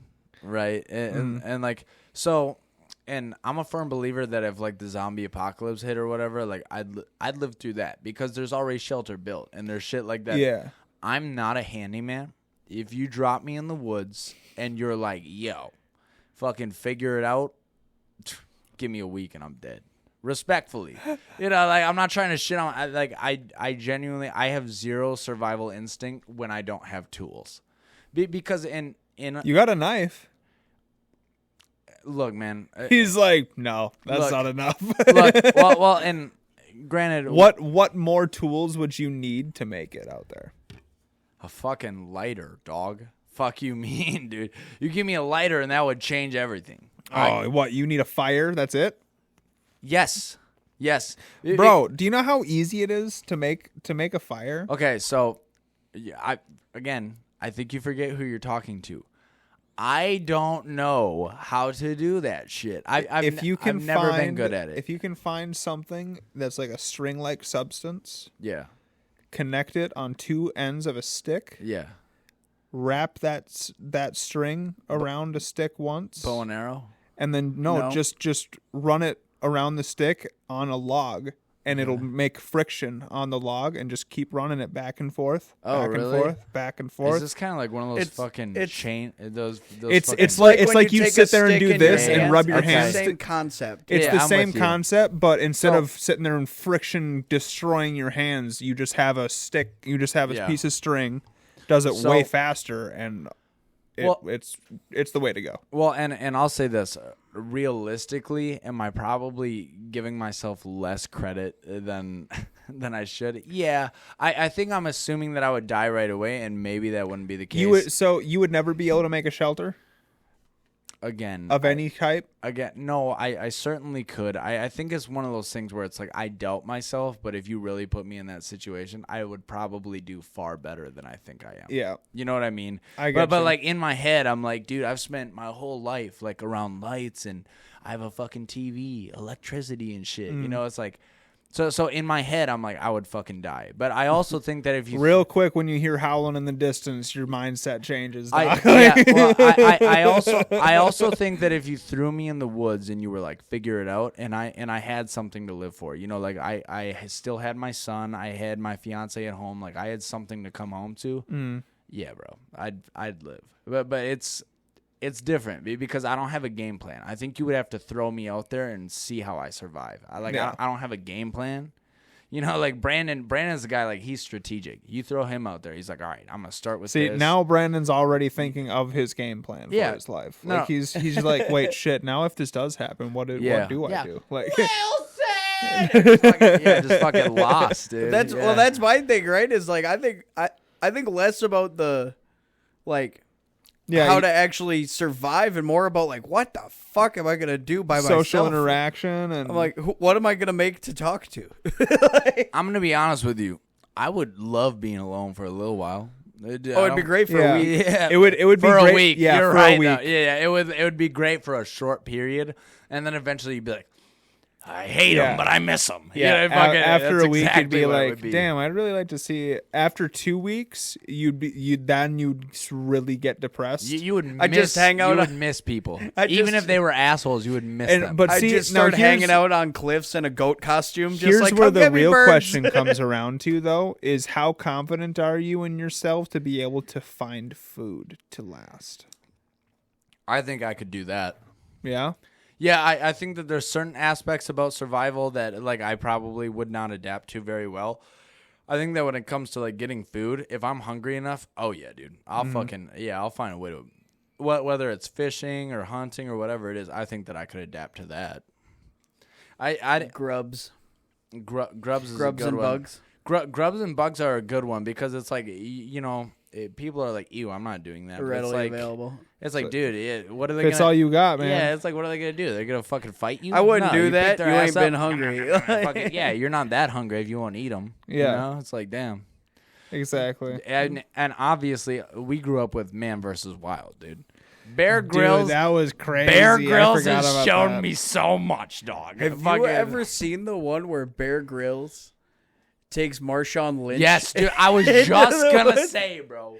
right? And like, so, and I'm a firm believer that if like the zombie apocalypse hit or whatever, like I'd live through that because there's already shelter built and there's shit like that. Yeah. I'm not a handyman. If you drop me in the woods and you're like, yo, fucking figure it out, give me a week and I'm dead. Respectfully. Like I'm not trying to shit on I genuinely I have zero survival instinct when I don't have tools. Because in you got a knife. Look, man. He's like, no, that's not enough. Look, well, and granted, what more tools would you need to make it out there? A fucking lighter, dog. Fuck you mean, dude. You give me a lighter and that would change everything. Oh, what? You need a fire? That's it? Yes. Yes, Bro, do you know how easy it is to make a fire? Okay, so I think you forget who you're talking to. I don't know how to do that shit. I've never been good at it. If you can find something that's like a string-like substance, Yeah. connect it on two ends of a stick, Yeah. wrap that string around a stick once, Bow and arrow. and then just run it around the stick on a log, and it'll make friction on the log, and just keep running it back and forth, back and forth, back and forth. Is this kind of like one of those fucking chain? Those It's fucking- like you sit there and do this and rub your it's hands. the same concept. It's Yeah, the I'm same with you. concept, but instead of sitting there and friction destroying your hands, you just have a stick. You just have a piece of string. Does it way faster, and it's the way to go. Well, and I'll say this. Realistically, am I probably giving myself less credit than I should? Yeah, I think I'm assuming that I would die right away, and maybe that wouldn't be the case. You would never be able to make a shelter Again, of any type. No, I certainly could. I think it's one of those things where it's like I doubt myself, but if you really put me in that situation, I would probably do far better than I think I am. Yeah, You know what I mean? I get but you. like in my head, I'm like, dude, I've spent my whole life like around lights, and I have a fucking TV, electricity, and shit. You know, it's like, so in my head, I'm like, I would fucking die. But I also think that if you real quick when you hear howling in the distance, your mindset changes. I also think that if you threw me in the woods and you were like, figure it out, and I had something to live for, you know, like I still had my son, I had my fiance at home, like I had something to come home to. Yeah, bro, I'd live. But it's different because I don't have a game plan. I think you would have to throw me out there and see how I survive. I don't have a game plan. You know, like Brandon's the guy, like, he's strategic. You throw him out there, he's like, all right, I'm going to start with See, this. now Brandon's already thinking of his game plan for Yeah. his life. No. Like he's like, wait, shit, now if this does happen, what do I do? Like just fucking lost, dude. That's my thing, right? Is like I think less about the like how to actually survive and more about like what the fuck am I gonna do by myself? social interaction, and I'm like, what am I gonna make to talk to? I'm going to be honest with you. I would love being alone for a little while. It'd be great for Yeah. a week. Yeah, it would be for great. a week. Yeah, You're for right. a week. though. Yeah, it would be great for a short period, and then eventually you'd be like, I hate them, but I miss them. Yeah, after that's a week, exactly you'd be what it like, would be. "Damn, I'd really like to see it." After 2 weeks, you'd really get depressed. You would. I just hang out You would on- miss people, I even just- if they were assholes. You would miss And- them. but I see, just now start hanging here's- out on cliffs in a goat costume. Just Here's like, where come the get me, real birds. question comes around to, though, is how confident are you in yourself to be able to find food to last? I think I could do that. Yeah. Yeah, I think that there's certain aspects about survival that like I probably would not adapt to very well. I think that when it comes to like getting food, if I'm hungry enough, oh yeah, dude, I'll I'll find a way to, whether it's fishing or hunting or whatever it is. I think that I could adapt to that. Grubs Grubs is a and good one. bugs. Grubs and bugs are a good one because it's like people are like, ew, I'm not doing that. But Readily it's like, available. It's like, dude, what are they? That's all you got, man. Yeah, it's like, what are they gonna do? They're gonna fucking fight you? I wouldn't No, do you that. pick their You ass ain't up. been hungry. Fucking, yeah, you're not that hungry if you won't eat them. Yeah. You know? It's like, damn. Exactly. And obviously, we grew up with Man versus Wild, dude. Bear Grylls. Dude, that was crazy. Bear I Grylls forgot has about shown that. me so much, dog. Have you ever seen the one where Bear Grylls takes Marshawn Lynch? Yes, dude. I was just gonna say, bro.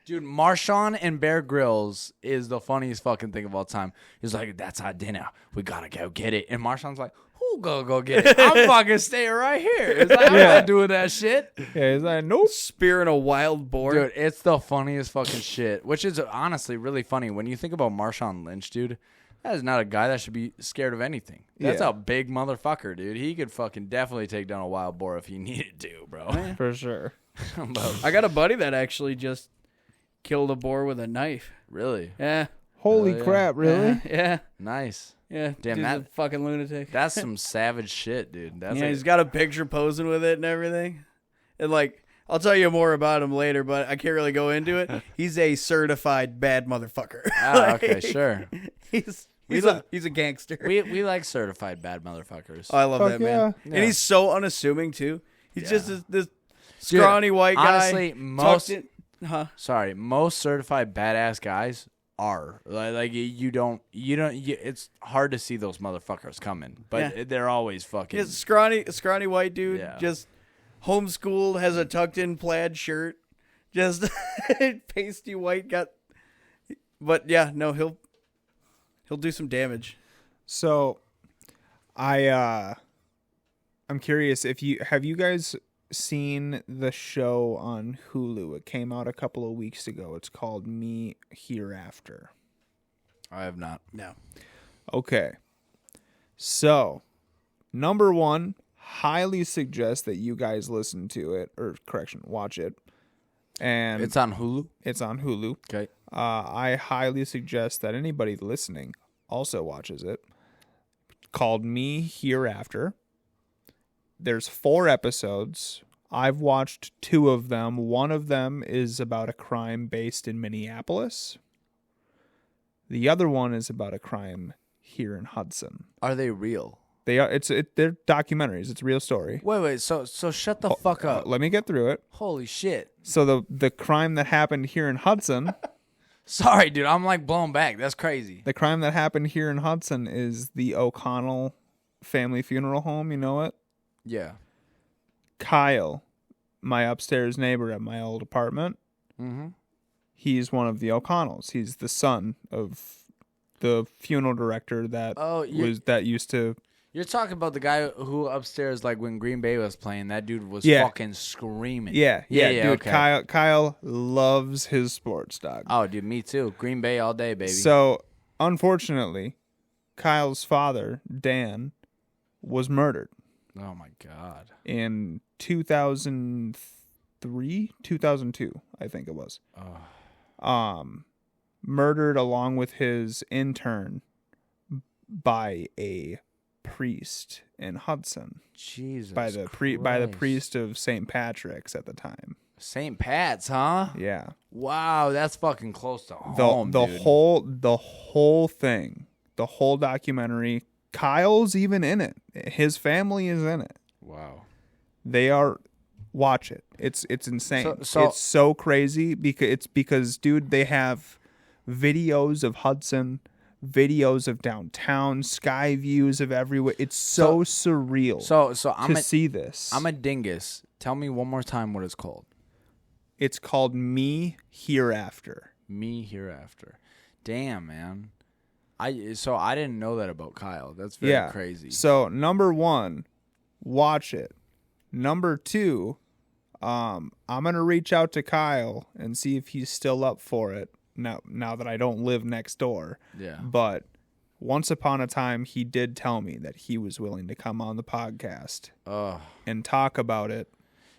Dude, Marshawn and Bear Grylls is the funniest fucking thing of all time. He's like, that's our dinner. We gotta go get it. And Marshawn's like, who go get it? I'm fucking staying right here. It's like, I'm not doing that shit. Yeah, he's like, nope. Spearing a wild boar. Dude, it's the funniest fucking shit. Which is honestly really funny. When you think about Marshawn Lynch, dude, that is not a guy that should be scared of anything. That's Yeah. a big motherfucker, dude. He could fucking definitely take down a wild boar if he needed to, bro. For sure. But I got a buddy that actually just killed a boar with a knife. really? Yeah. Holy yeah. crap, really? Yeah. Nice. Yeah. Damn, Dude's that- a fucking lunatic. That's some savage shit, dude. That's Yeah, like, he's got a picture posing with it and everything. And like, I'll tell you more about him later, but I can't really go into it. He's a certified bad motherfucker. okay, sure. He's He's a gangster. We like certified bad motherfuckers. I love Fuck that man, yeah. and he's so unassuming too. He's just this Dude, scrawny white guy. honestly, most Sorry. most certified badass guys are like you don't. It's hard to see those motherfuckers coming, but they're always fucking. He's a scrawny white dude, Yeah. just homeschooled, has a tucked-in plaid shirt, just pasty white got. But yeah, no, he'll do some damage. So, I'm curious if you guys seen the show on Hulu? It came out a couple of weeks ago. It's called Me Hereafter. I have not. No. Okay. So, number one, highly suggest that you guys listen to it, or watch it. And It's on Hulu. it's on Hulu. Okay. I highly suggest that anybody listening also watches it. Called Me Hereafter. There's 4 episodes. I've watched 2 of them. One of them is about a crime based in Minneapolis. The other one is about a crime here in Hudson. Are they real? They're documentaries. It's a real story. Wait. So shut the fuck up. Let me get through it. Holy shit. So the crime that happened here in Hudson, Sorry, dude. I'm like blown back. That's crazy. the crime that happened here in Hudson is the O'Connell family funeral home. You know it? Yeah. Kyle, my upstairs neighbor at my old apartment, Mm-hmm. he's one of the O'Connells. He's the son of the funeral director that used to. You're talking about the guy who upstairs, like when Green Bay was playing, that dude was Yeah. fucking screaming. Yeah, dude. Okay. Kyle loves his sports, dog. Oh, dude, me too. Green Bay all day, baby. So, unfortunately, Kyle's father, Dan, was murdered Oh my god. in 2003, 2002, I think it was. Murdered along with his intern by a priest in Hudson. Jesus. By the priest of St. Patrick's at the time. St. Pat's, huh? Yeah. Wow, that's fucking close to home, The dude. whole thing, the whole documentary, Kyle's even in it. His family is in it. Wow. They are. Watch it. It's insane. So- it's so crazy because dude, they have videos of Hudson, videos of downtown, sky views of everywhere. It's so surreal. So to see this. I'm a dingus. Tell me one more time what it's called. It's called Me Hereafter. Me Hereafter. Damn, man. I didn't know that about Kyle. That's very crazy. So number 1, watch it. Number 2, I'm gonna reach out to Kyle and see if he's still up for it. Now that I don't live next door. Yeah. But once upon a time, he did tell me that he was willing to come on the podcast and talk about it.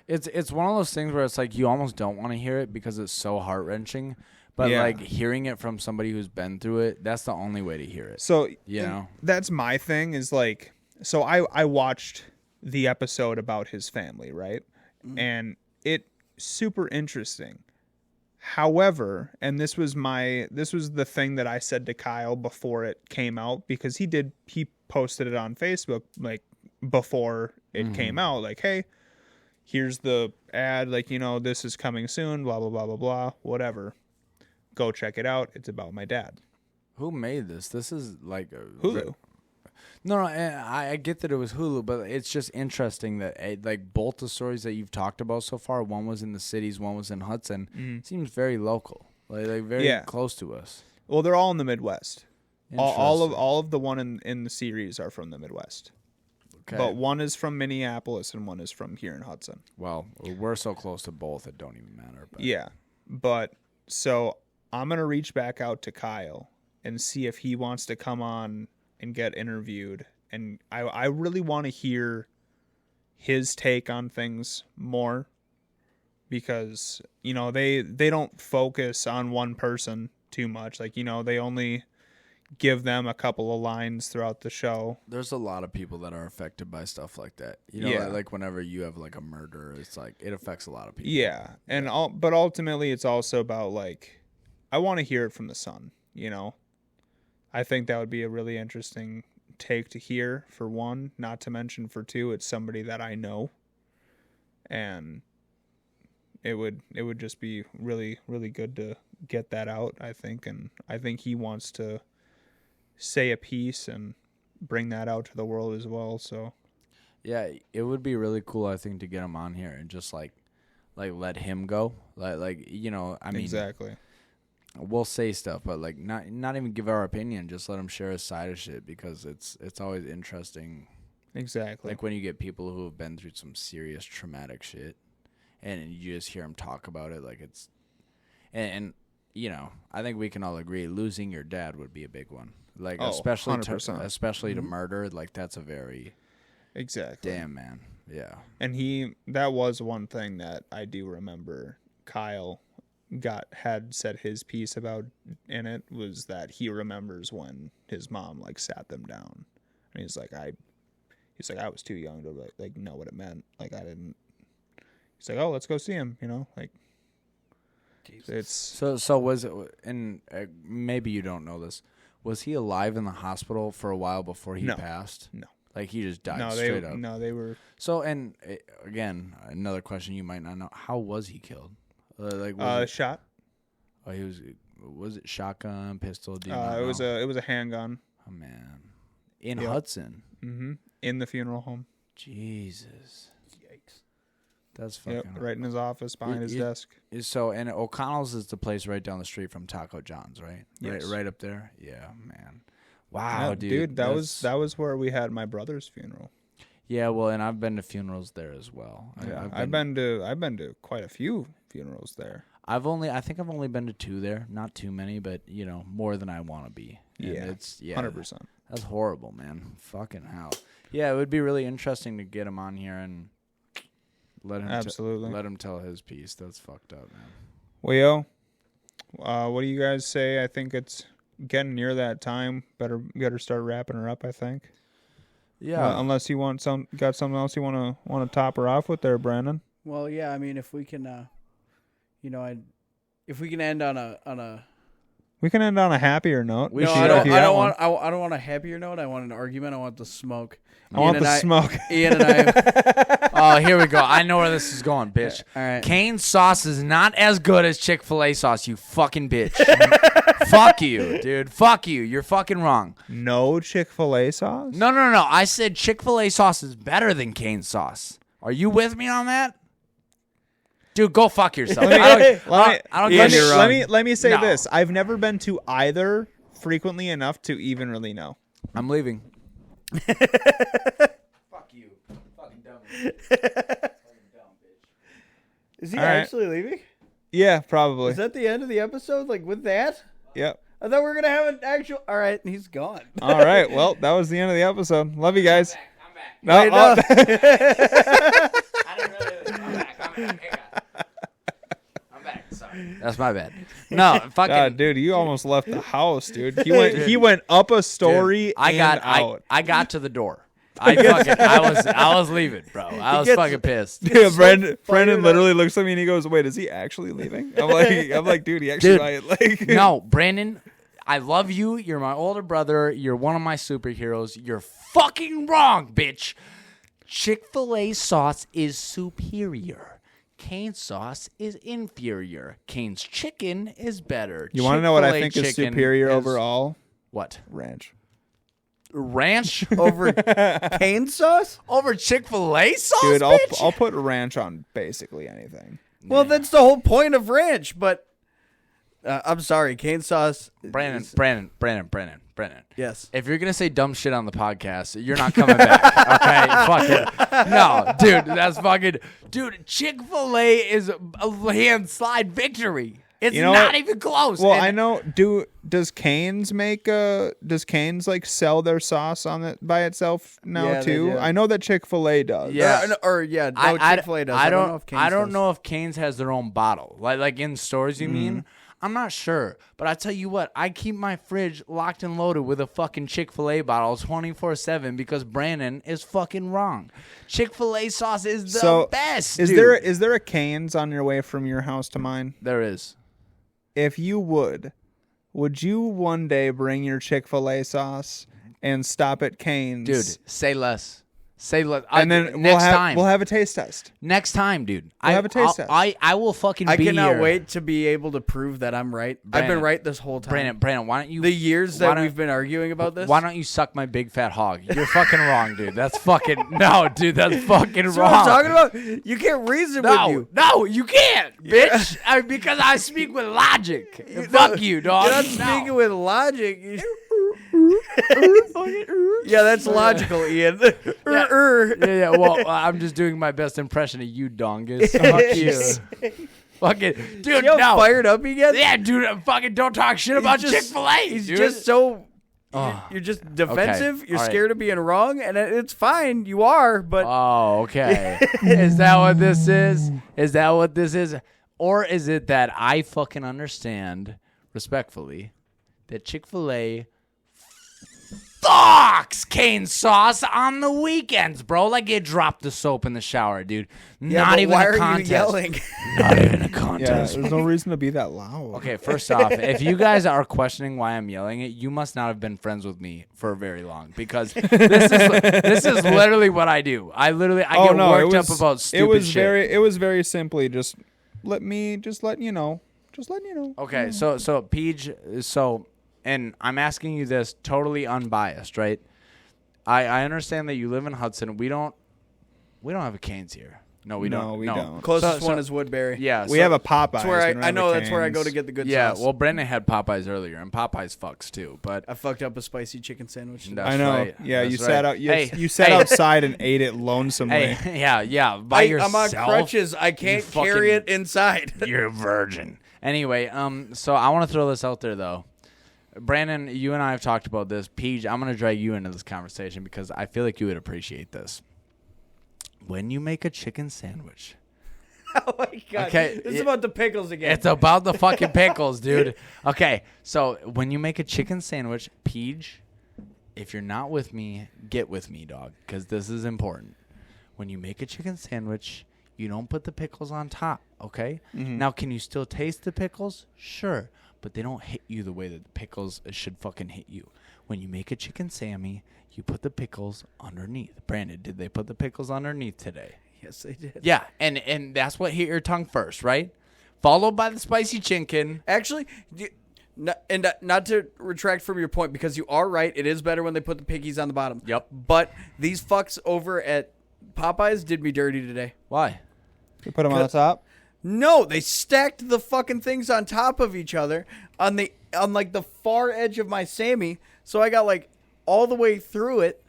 It's one of those things where it's like you almost don't want to hear it because it's so heart-wrenching. But like hearing it from somebody who's been through it, that's the only way to hear it. So you know, that's my thing is like, so I watched the episode about his family, right? And it super interesting. However, and this was the thing that I said to Kyle before it came out, because he posted it on Facebook like before it came out, like, hey, here's the ad, like, this is coming soon, blah blah blah blah blah, whatever. Go check it out. It's about my dad. who made this? This is like Hulu. No, I get that it was Hulu, but it's just interesting that like both the stories that you've talked about so far, one was in the cities, one was in Hudson. Seems very local, like very close to us. Well, they're all in the Midwest. All Interesting. of the one in the series are from the Midwest. Okay. But one is from Minneapolis and one is from here in Hudson. Well, we're so close to both, it don't even matter. But. Yeah. But so I'm going to reach back out to Kyle and see if he wants to come on and get interviewed. And I really want to hear his take on things more, because, they don't focus on one person too much. Like, they only give them a couple of lines throughout the show. There's a lot of people that are affected by stuff like that. Like whenever you have like a murder, it's like it affects a lot of people. Yeah. And but ultimately it's also about like, I want to hear it from the son, I think that would be a really interesting take to hear, for one, not to mention for two, it's somebody that I know. And it would just be really, really good to get that out, I think. And I think he wants to say a piece and bring that out to the world as well. So yeah, it would be really cool, I think, to get him on here and just like let him go. Like you know, I mean, exactly. We'll say stuff, but like not even give our opinion. Just let him share his side of shit, because it's always interesting. Exactly. Like when you get people who have been through some serious traumatic shit, and you just hear them talk about it, like it's, and you know, I think we can all agree losing your dad would be a big one. Like especially 100%. to murder, like that's a very exactly. Damn, man. Yeah. And that was one thing that I do remember Kyle had said his piece about in it, was that he remembers when his mom like sat them down, and he's like I was too young to like know what it meant. Like I didn't. He's like, oh, let's go see him. You know, like it's so was it, and maybe you don't know this. Was he alive in the hospital for a while before he passed? No. Like he just died straight up? No, they were. So, and again, another question you might not know. How was he killed? Shot. Oh, was it shotgun, pistol? Do you it was a handgun. Oh, man. In Hudson? Mm-hmm. In the funeral home. Jesus. Yikes. That's fucking right in his office, behind his desk. So, and O'Connell's is the place right down the street from Taco John's, right? Yes. Right up there? Yeah, man. Wow, Yeah, dude. That was where we had my brother's funeral. Yeah, well, and I've been to funerals there as well. Yeah, I've been to quite a few funerals there. I think I've only been to 2 there, not too many, but you know, more than I want to be. And it's 100%. That's horrible, man. Fucking hell. Yeah, it would be really interesting to get him on here and let him let him tell his piece. That's fucked up, man. Well, what do you guys say? I think it's getting near that time. Better start wrapping her up, I think. Yeah. Unless you got something else you want to top her off with there, Brandon. Well, yeah. I mean, if we can, if we can end on a. We can end on a happier note. I don't want a happier note. I want an argument. I want the smoke. I want the smoke. Ian and I. Oh, here we go. I know where this is going, bitch. All right. Cane's sauce is not as good as Chick-fil-A sauce, you fucking bitch. Fuck you, dude. Fuck you. You're fucking wrong. No Chick-fil-A sauce? No. I said Chick-fil-A sauce is better than Cane's sauce. Are you with me on that? Dude, go fuck yourself. Let me say this. I've never been to either frequently enough to even really know. I'm leaving. Fuck you. Fucking dumb. Fucking dumb bitch. Is he actually leaving? Yeah, probably. Is that the end of the episode? Like with that? Yep. I thought we were gonna have an actual. All right, he's gone. All right. Well, that was the end of the episode. Love you guys. I'm back. No. I didn't really. I'm back. Hey, guys. I'm back. Sorry. That's my bad. No, fucking dude, you almost left the house, dude. He went up a story. Dude, out. I got to the door. I was leaving, bro. I was fucking pissed. Dude, Brendan literally looks at me and he goes, "Wait, is he actually leaving?" I'm like, dude, he actually might. Like, no, Brandon, I love you. You're my older brother. You're one of my superheroes. You're fucking wrong, bitch. Chick-fil-A sauce is superior. Cane's sauce is inferior. Cane's chicken is better. You want to know what I think is superior overall? What? Ranch over cane sauce? Over Chick-fil-A sauce, dude. bitch? I'll put ranch on basically anything. Well, that's the whole point of ranch. But I'm sorry, cane sauce. Brandon. Yes. If you're gonna say dumb shit on the podcast, you're not coming back. Okay, fuck it. No, dude, that's fucking. Dude, Chick-fil-A is a landslide victory. It's not even close. Well, I know. Does Cane's like sell their sauce on it by itself now too? I know that Chick-fil-A does. Yeah, Chick-fil-A does. I don't know if Cane's has their own bottle, like in stores. You mean? I'm not sure, but I tell you what, I keep my fridge locked and loaded with a fucking Chick-fil-A bottle 24/7 because Brandon is fucking wrong. Chick-fil-A sauce is the best. Is there a Cane's on your way from your house to mine? There is. If you would, would you one day bring your Chick-fil-A sauce and stop at Cane's? Dude, say less. Say less. And then next time. we'll have a taste test. Next time, dude. We'll have a taste test. I will fucking be I cannot here. wait to be able to prove that I'm right. I've Brandon, been right this whole time. Brandon, why don't you... The years that we've been arguing about this. Why don't you suck my big fat hog? You're fucking wrong, dude. That's fucking... No, dude, that's fucking That's wrong. what I'm talking about. You can't reason with you. No, you can't, bitch. Because I speak with logic. Fuck you, dog. You're not speaking with logic. Yeah, that's logical, Ian. Yeah, well, I'm just doing my best impression of you, dongus. Fuck you. Fucking, dude, See how no. fired up he gets? Yeah, dude, fucking don't talk shit about Chick-fil-A, He's dude. just so... You're just defensive. Okay, You're all right. scared of being wrong, and it's fine. You are, but... Oh, okay. Is that what this is? Is that what this is? Or is it that I fucking understand, respectfully, that Chick-fil-A fucks cane sauce on the weekends, bro? Like it dropped the soap in the shower, dude. Yeah, Not but even why a are contest. you yelling? Not even a Yeah, contest. there's no reason to be that loud. Okay, first off, if you guys are questioning why I'm yelling it, you must not have been friends with me for very long because this is literally what I do. I get worked up about stupid shit. It was very simply just letting you know. Okay, so Peej, and I'm asking you this totally unbiased, right? I understand that you live in Hudson. We don't have a Cane's here. No, we don't. We don't. Closest one is Woodbury. Yeah, We have a Popeyes. That's where we don't I have know a that's where I go to Cane's. get the good yeah. sauce. Well, Brendan had Popeyes earlier, and Popeyes fucks too. But I fucked up a spicy chicken sandwich. That's I know. right. Yeah, That's you right. sat out. Hey, You sat hey. outside and ate it lonesomely. Hey, yeah, by yourself. I'm on crutches. I can't carry it inside. You're a virgin. Anyway, so I want to throw this out there though. Brandon, you and I have talked about this. Peej, I'm going to drag you into this conversation because I feel like you would appreciate this. When you make a chicken sandwich. Oh my god. Okay, This is about the pickles again. It's about the fucking pickles, dude. Okay, so when you make a chicken sandwich, Peej, if you're not with me, get with me, dog, because this is important. When you make a chicken sandwich, you don't put the pickles on top, okay? Mm-hmm. Now, can you still taste the pickles? Sure, but they don't hit you the way that the pickles should fucking hit you. When you make a chicken Sammy, you put the pickles underneath. Brandon, did they put the pickles underneath today? Yes, they did. Yeah, and that's what hit your tongue first, right? Followed by the spicy chicken. Actually, not to retract from your point because you are right. It is better when they put the piggies on the bottom. Yep. But these fucks over at Popeyes did me dirty today. Why? You put them on the top. No, they stacked the fucking things on top of each other on like the far edge of my Sammy. So I got like all the way through it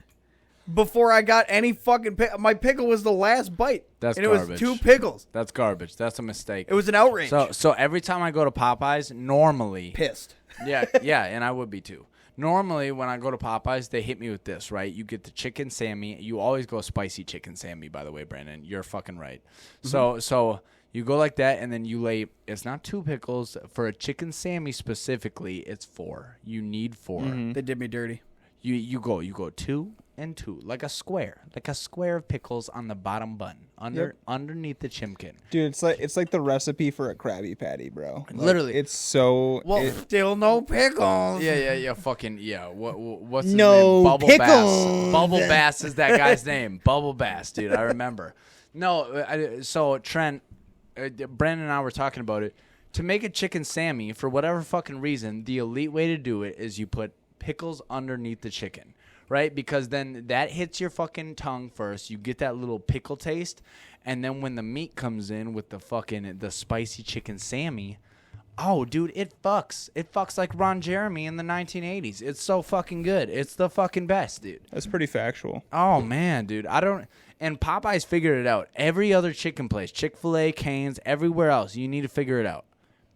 before I got any fucking my pickle was the last bite. That's and garbage. It was 2 pickles. That's garbage. That's a mistake. It was an outrage. So every time I go to Popeyes, normally, Pissed. yeah, and I would be too. Normally, when I go to Popeyes, they hit me with this, right? You get the chicken Sammy. You always go spicy chicken Sammy, by the way, Brandon. You're fucking right. So you go like that, and then you lay. It's not 2 pickles for a chicken Sammy specifically. It's 4. You need 4. They did me dirty. You go 2 and 2, like a square of pickles on the bottom bun, underneath the chimkin. Dude, it's like the recipe for a Krabby Patty, bro. Like, Literally. it's so. Still no pickles. Yeah, fucking, yeah. What's his No name? Bubble pickles. Bass. Bubble Bass is that guy's name. Bubble Bass, dude. I remember. No, so Trent, Brandon and I were talking about it. To make a chicken Sammy, for whatever fucking reason, the elite way to do it is you put pickles underneath the chicken, right? Because then that hits your fucking tongue first. You get that little pickle taste, and then when the meat comes in with the spicy chicken Sammy, oh, dude, it fucks. It fucks like Ron Jeremy in the 1980s. It's so fucking good. It's the fucking best, dude. That's pretty factual. Oh, man, dude. And Popeyes figured it out. Every other chicken place, Chick-fil-A, Cane's, everywhere else, you need to figure it out.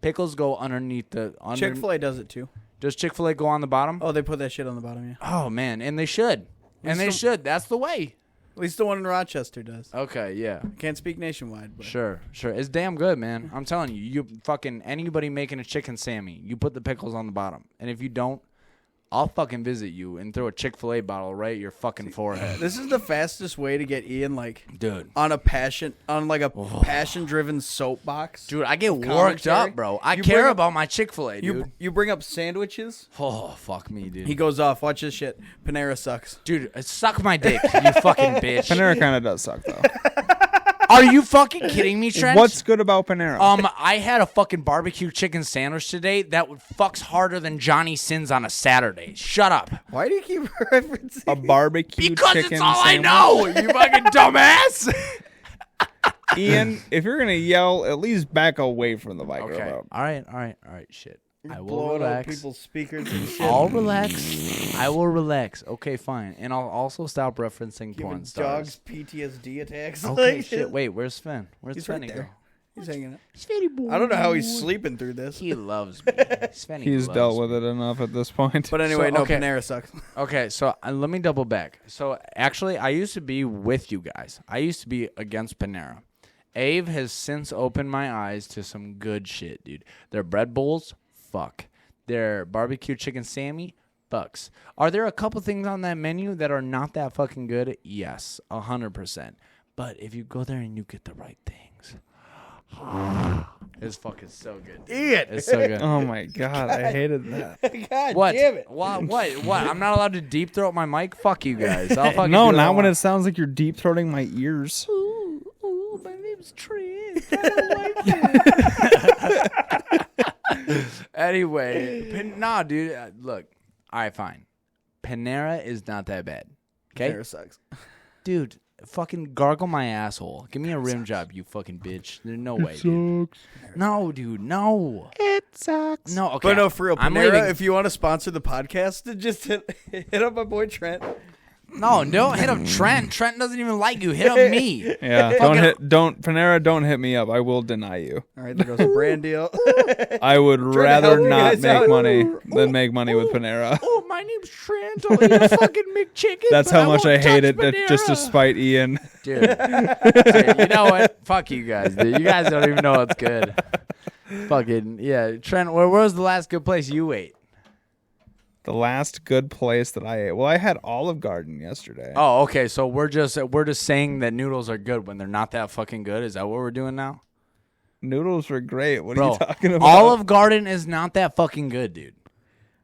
Pickles go underneath the... Chick-fil-A does it too. Does Chick-fil-A go on the bottom? Oh, they put that shit on the bottom, yeah. Oh, man, and they should. And they should. That's the way. At least the one in Rochester does. Okay, yeah. Can't speak nationwide, but Sure. It's damn good, man. I'm telling you, you fucking anybody making a chicken Sammy, you put the pickles on the bottom. And if you don't, I'll fucking visit you and throw a Chick-fil-A bottle right at your fucking forehead. This is the fastest way to get Ian, like, Dude. on a passion-driven soapbox. Dude, I get worked commentary. up, bro. I You care bring up- about my Chick-fil-A, dude. You bring up sandwiches. Oh, fuck me, dude. He goes off. Watch this shit. Panera sucks. Dude, suck my dick, you fucking bitch. Panera kind of does suck though. Are you fucking kidding me, Trent? What's good about Panera? I had a fucking barbecue chicken sandwich today that fucks harder than Johnny Sins on a Saturday. Shut up. Why do you keep referencing? A barbecue Because chicken it's all sandwich? I know, you fucking dumbass. Ian, if you're gonna yell, at least back away from the microphone. Okay. All right, shit. I will Blowing out relax. people's speakers and shit. I'll relax. I will relax. Okay, fine. And I'll also stop referencing Giving porn dogs stars. PTSD attacks. Okay, Like, shit. Wait, where's Sven? Where's He's Sven right go? there. He's hanging out. Svenny boy. I don't know how he's sleeping through this. He loves me. Svenny He's loves dealt me. with it enough at this point. But anyway, So, no, okay. Panera sucks. Okay, so let me double back. So actually, I used to be with you guys. I used to be against Panera. Ave has since opened my eyes to some good shit, dude. Their bread bowls, fuck. Their barbecue chicken Sammy, fucks. Are there a couple things on that menu that are not that fucking good? Yes, 100%. But if you go there and you get the right things, it's fucking so good. Ian. It's so good. Oh my god, I hated that. God What? damn it. What? I'm not allowed to deep throat my mic? Fuck you guys. I'll fucking No, do what I not when want. it sounds like you're deep throating my ears. Ooh, my name's Trent. I don't like it. Anyway, nah, dude. Look, all right, fine. Panera is not that bad. Okay, Panera sucks. dude. Fucking gargle my asshole. Give me a rim job, you fucking bitch. There's no way, dude. No, dude. No. It sucks. No. Okay. But no, for real, I'm Panera, leaving. if you want to sponsor the podcast, just hit up my boy Trent. No, don't hit up Trent. Trent doesn't even like you. Hit up me. Yeah, Panera, don't hit me up. I will deny you. All right, there goes a brand deal. I would help rather you not guys make out. money than make money with Panera. Oh, my name's Trent. I'll eat a fucking McChicken. That's but how much I won't hate touch it, just to Panera. spite Ian. Dude, you know what? Fuck you guys, dude. You guys don't even know what's good. Fucking, yeah. Trent, where was the last good place you ate? The last good place that I ate. Well, I had Olive Garden yesterday. Oh, okay. So we're just saying that noodles are good when they're not that fucking good. Is that what we're doing now? Noodles were great. What Bro, are you talking about? Olive Garden is not that fucking good, dude.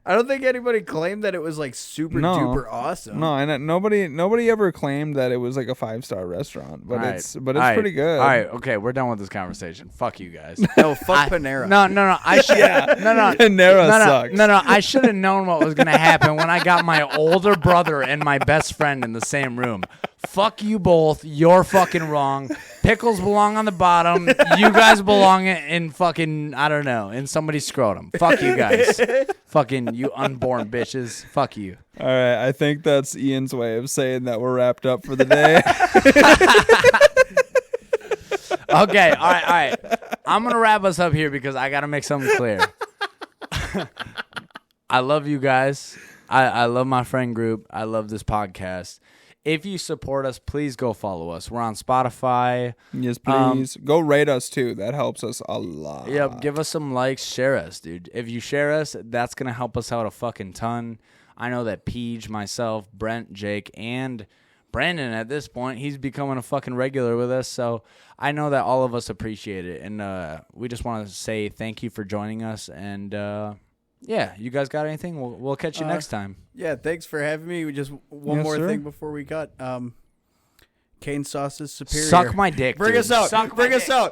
I don't think anybody claimed that it was like super duper awesome. No, and nobody ever claimed that it was like a 5-star restaurant, but All right. it's All pretty good. All right, okay, we're done with this conversation. Fuck you guys. No, fuck Panera. No. I should. No. Panera sucks. No. I should have known what was gonna happen when I got my older brother and my best friend in the same room. Fuck you both. You're fucking wrong. Pickles belong on the bottom. You guys belong in fucking, I don't know, in somebody's scrotum. Fuck you guys. Fucking you unborn bitches. Fuck you. All right, I think that's Ian's way of saying that we're wrapped up for the day. Okay, all right. I'm going to wrap us up here because I got to make something clear. I love you guys. I love my friend group. I love this podcast. If you support us, please go follow us. We're on Spotify. Yes, please. Go rate us, too. That helps us a lot. Yep, give us some likes. Share us, dude. If you share us, that's going to help us out a fucking ton. I know that Peej, myself, Brent, Jake, and Brandon at this point, he's becoming a fucking regular with us. So I know that all of us appreciate it. And we just want to say thank you for joining us. And yeah, you guys got anything? We'll catch you next time. Yeah, thanks for having me. We just one Yes, more sir. thing before we cut. Cane sauce is superior. Suck my dick, Bring dude. us out. Suck my Bring us dick. out.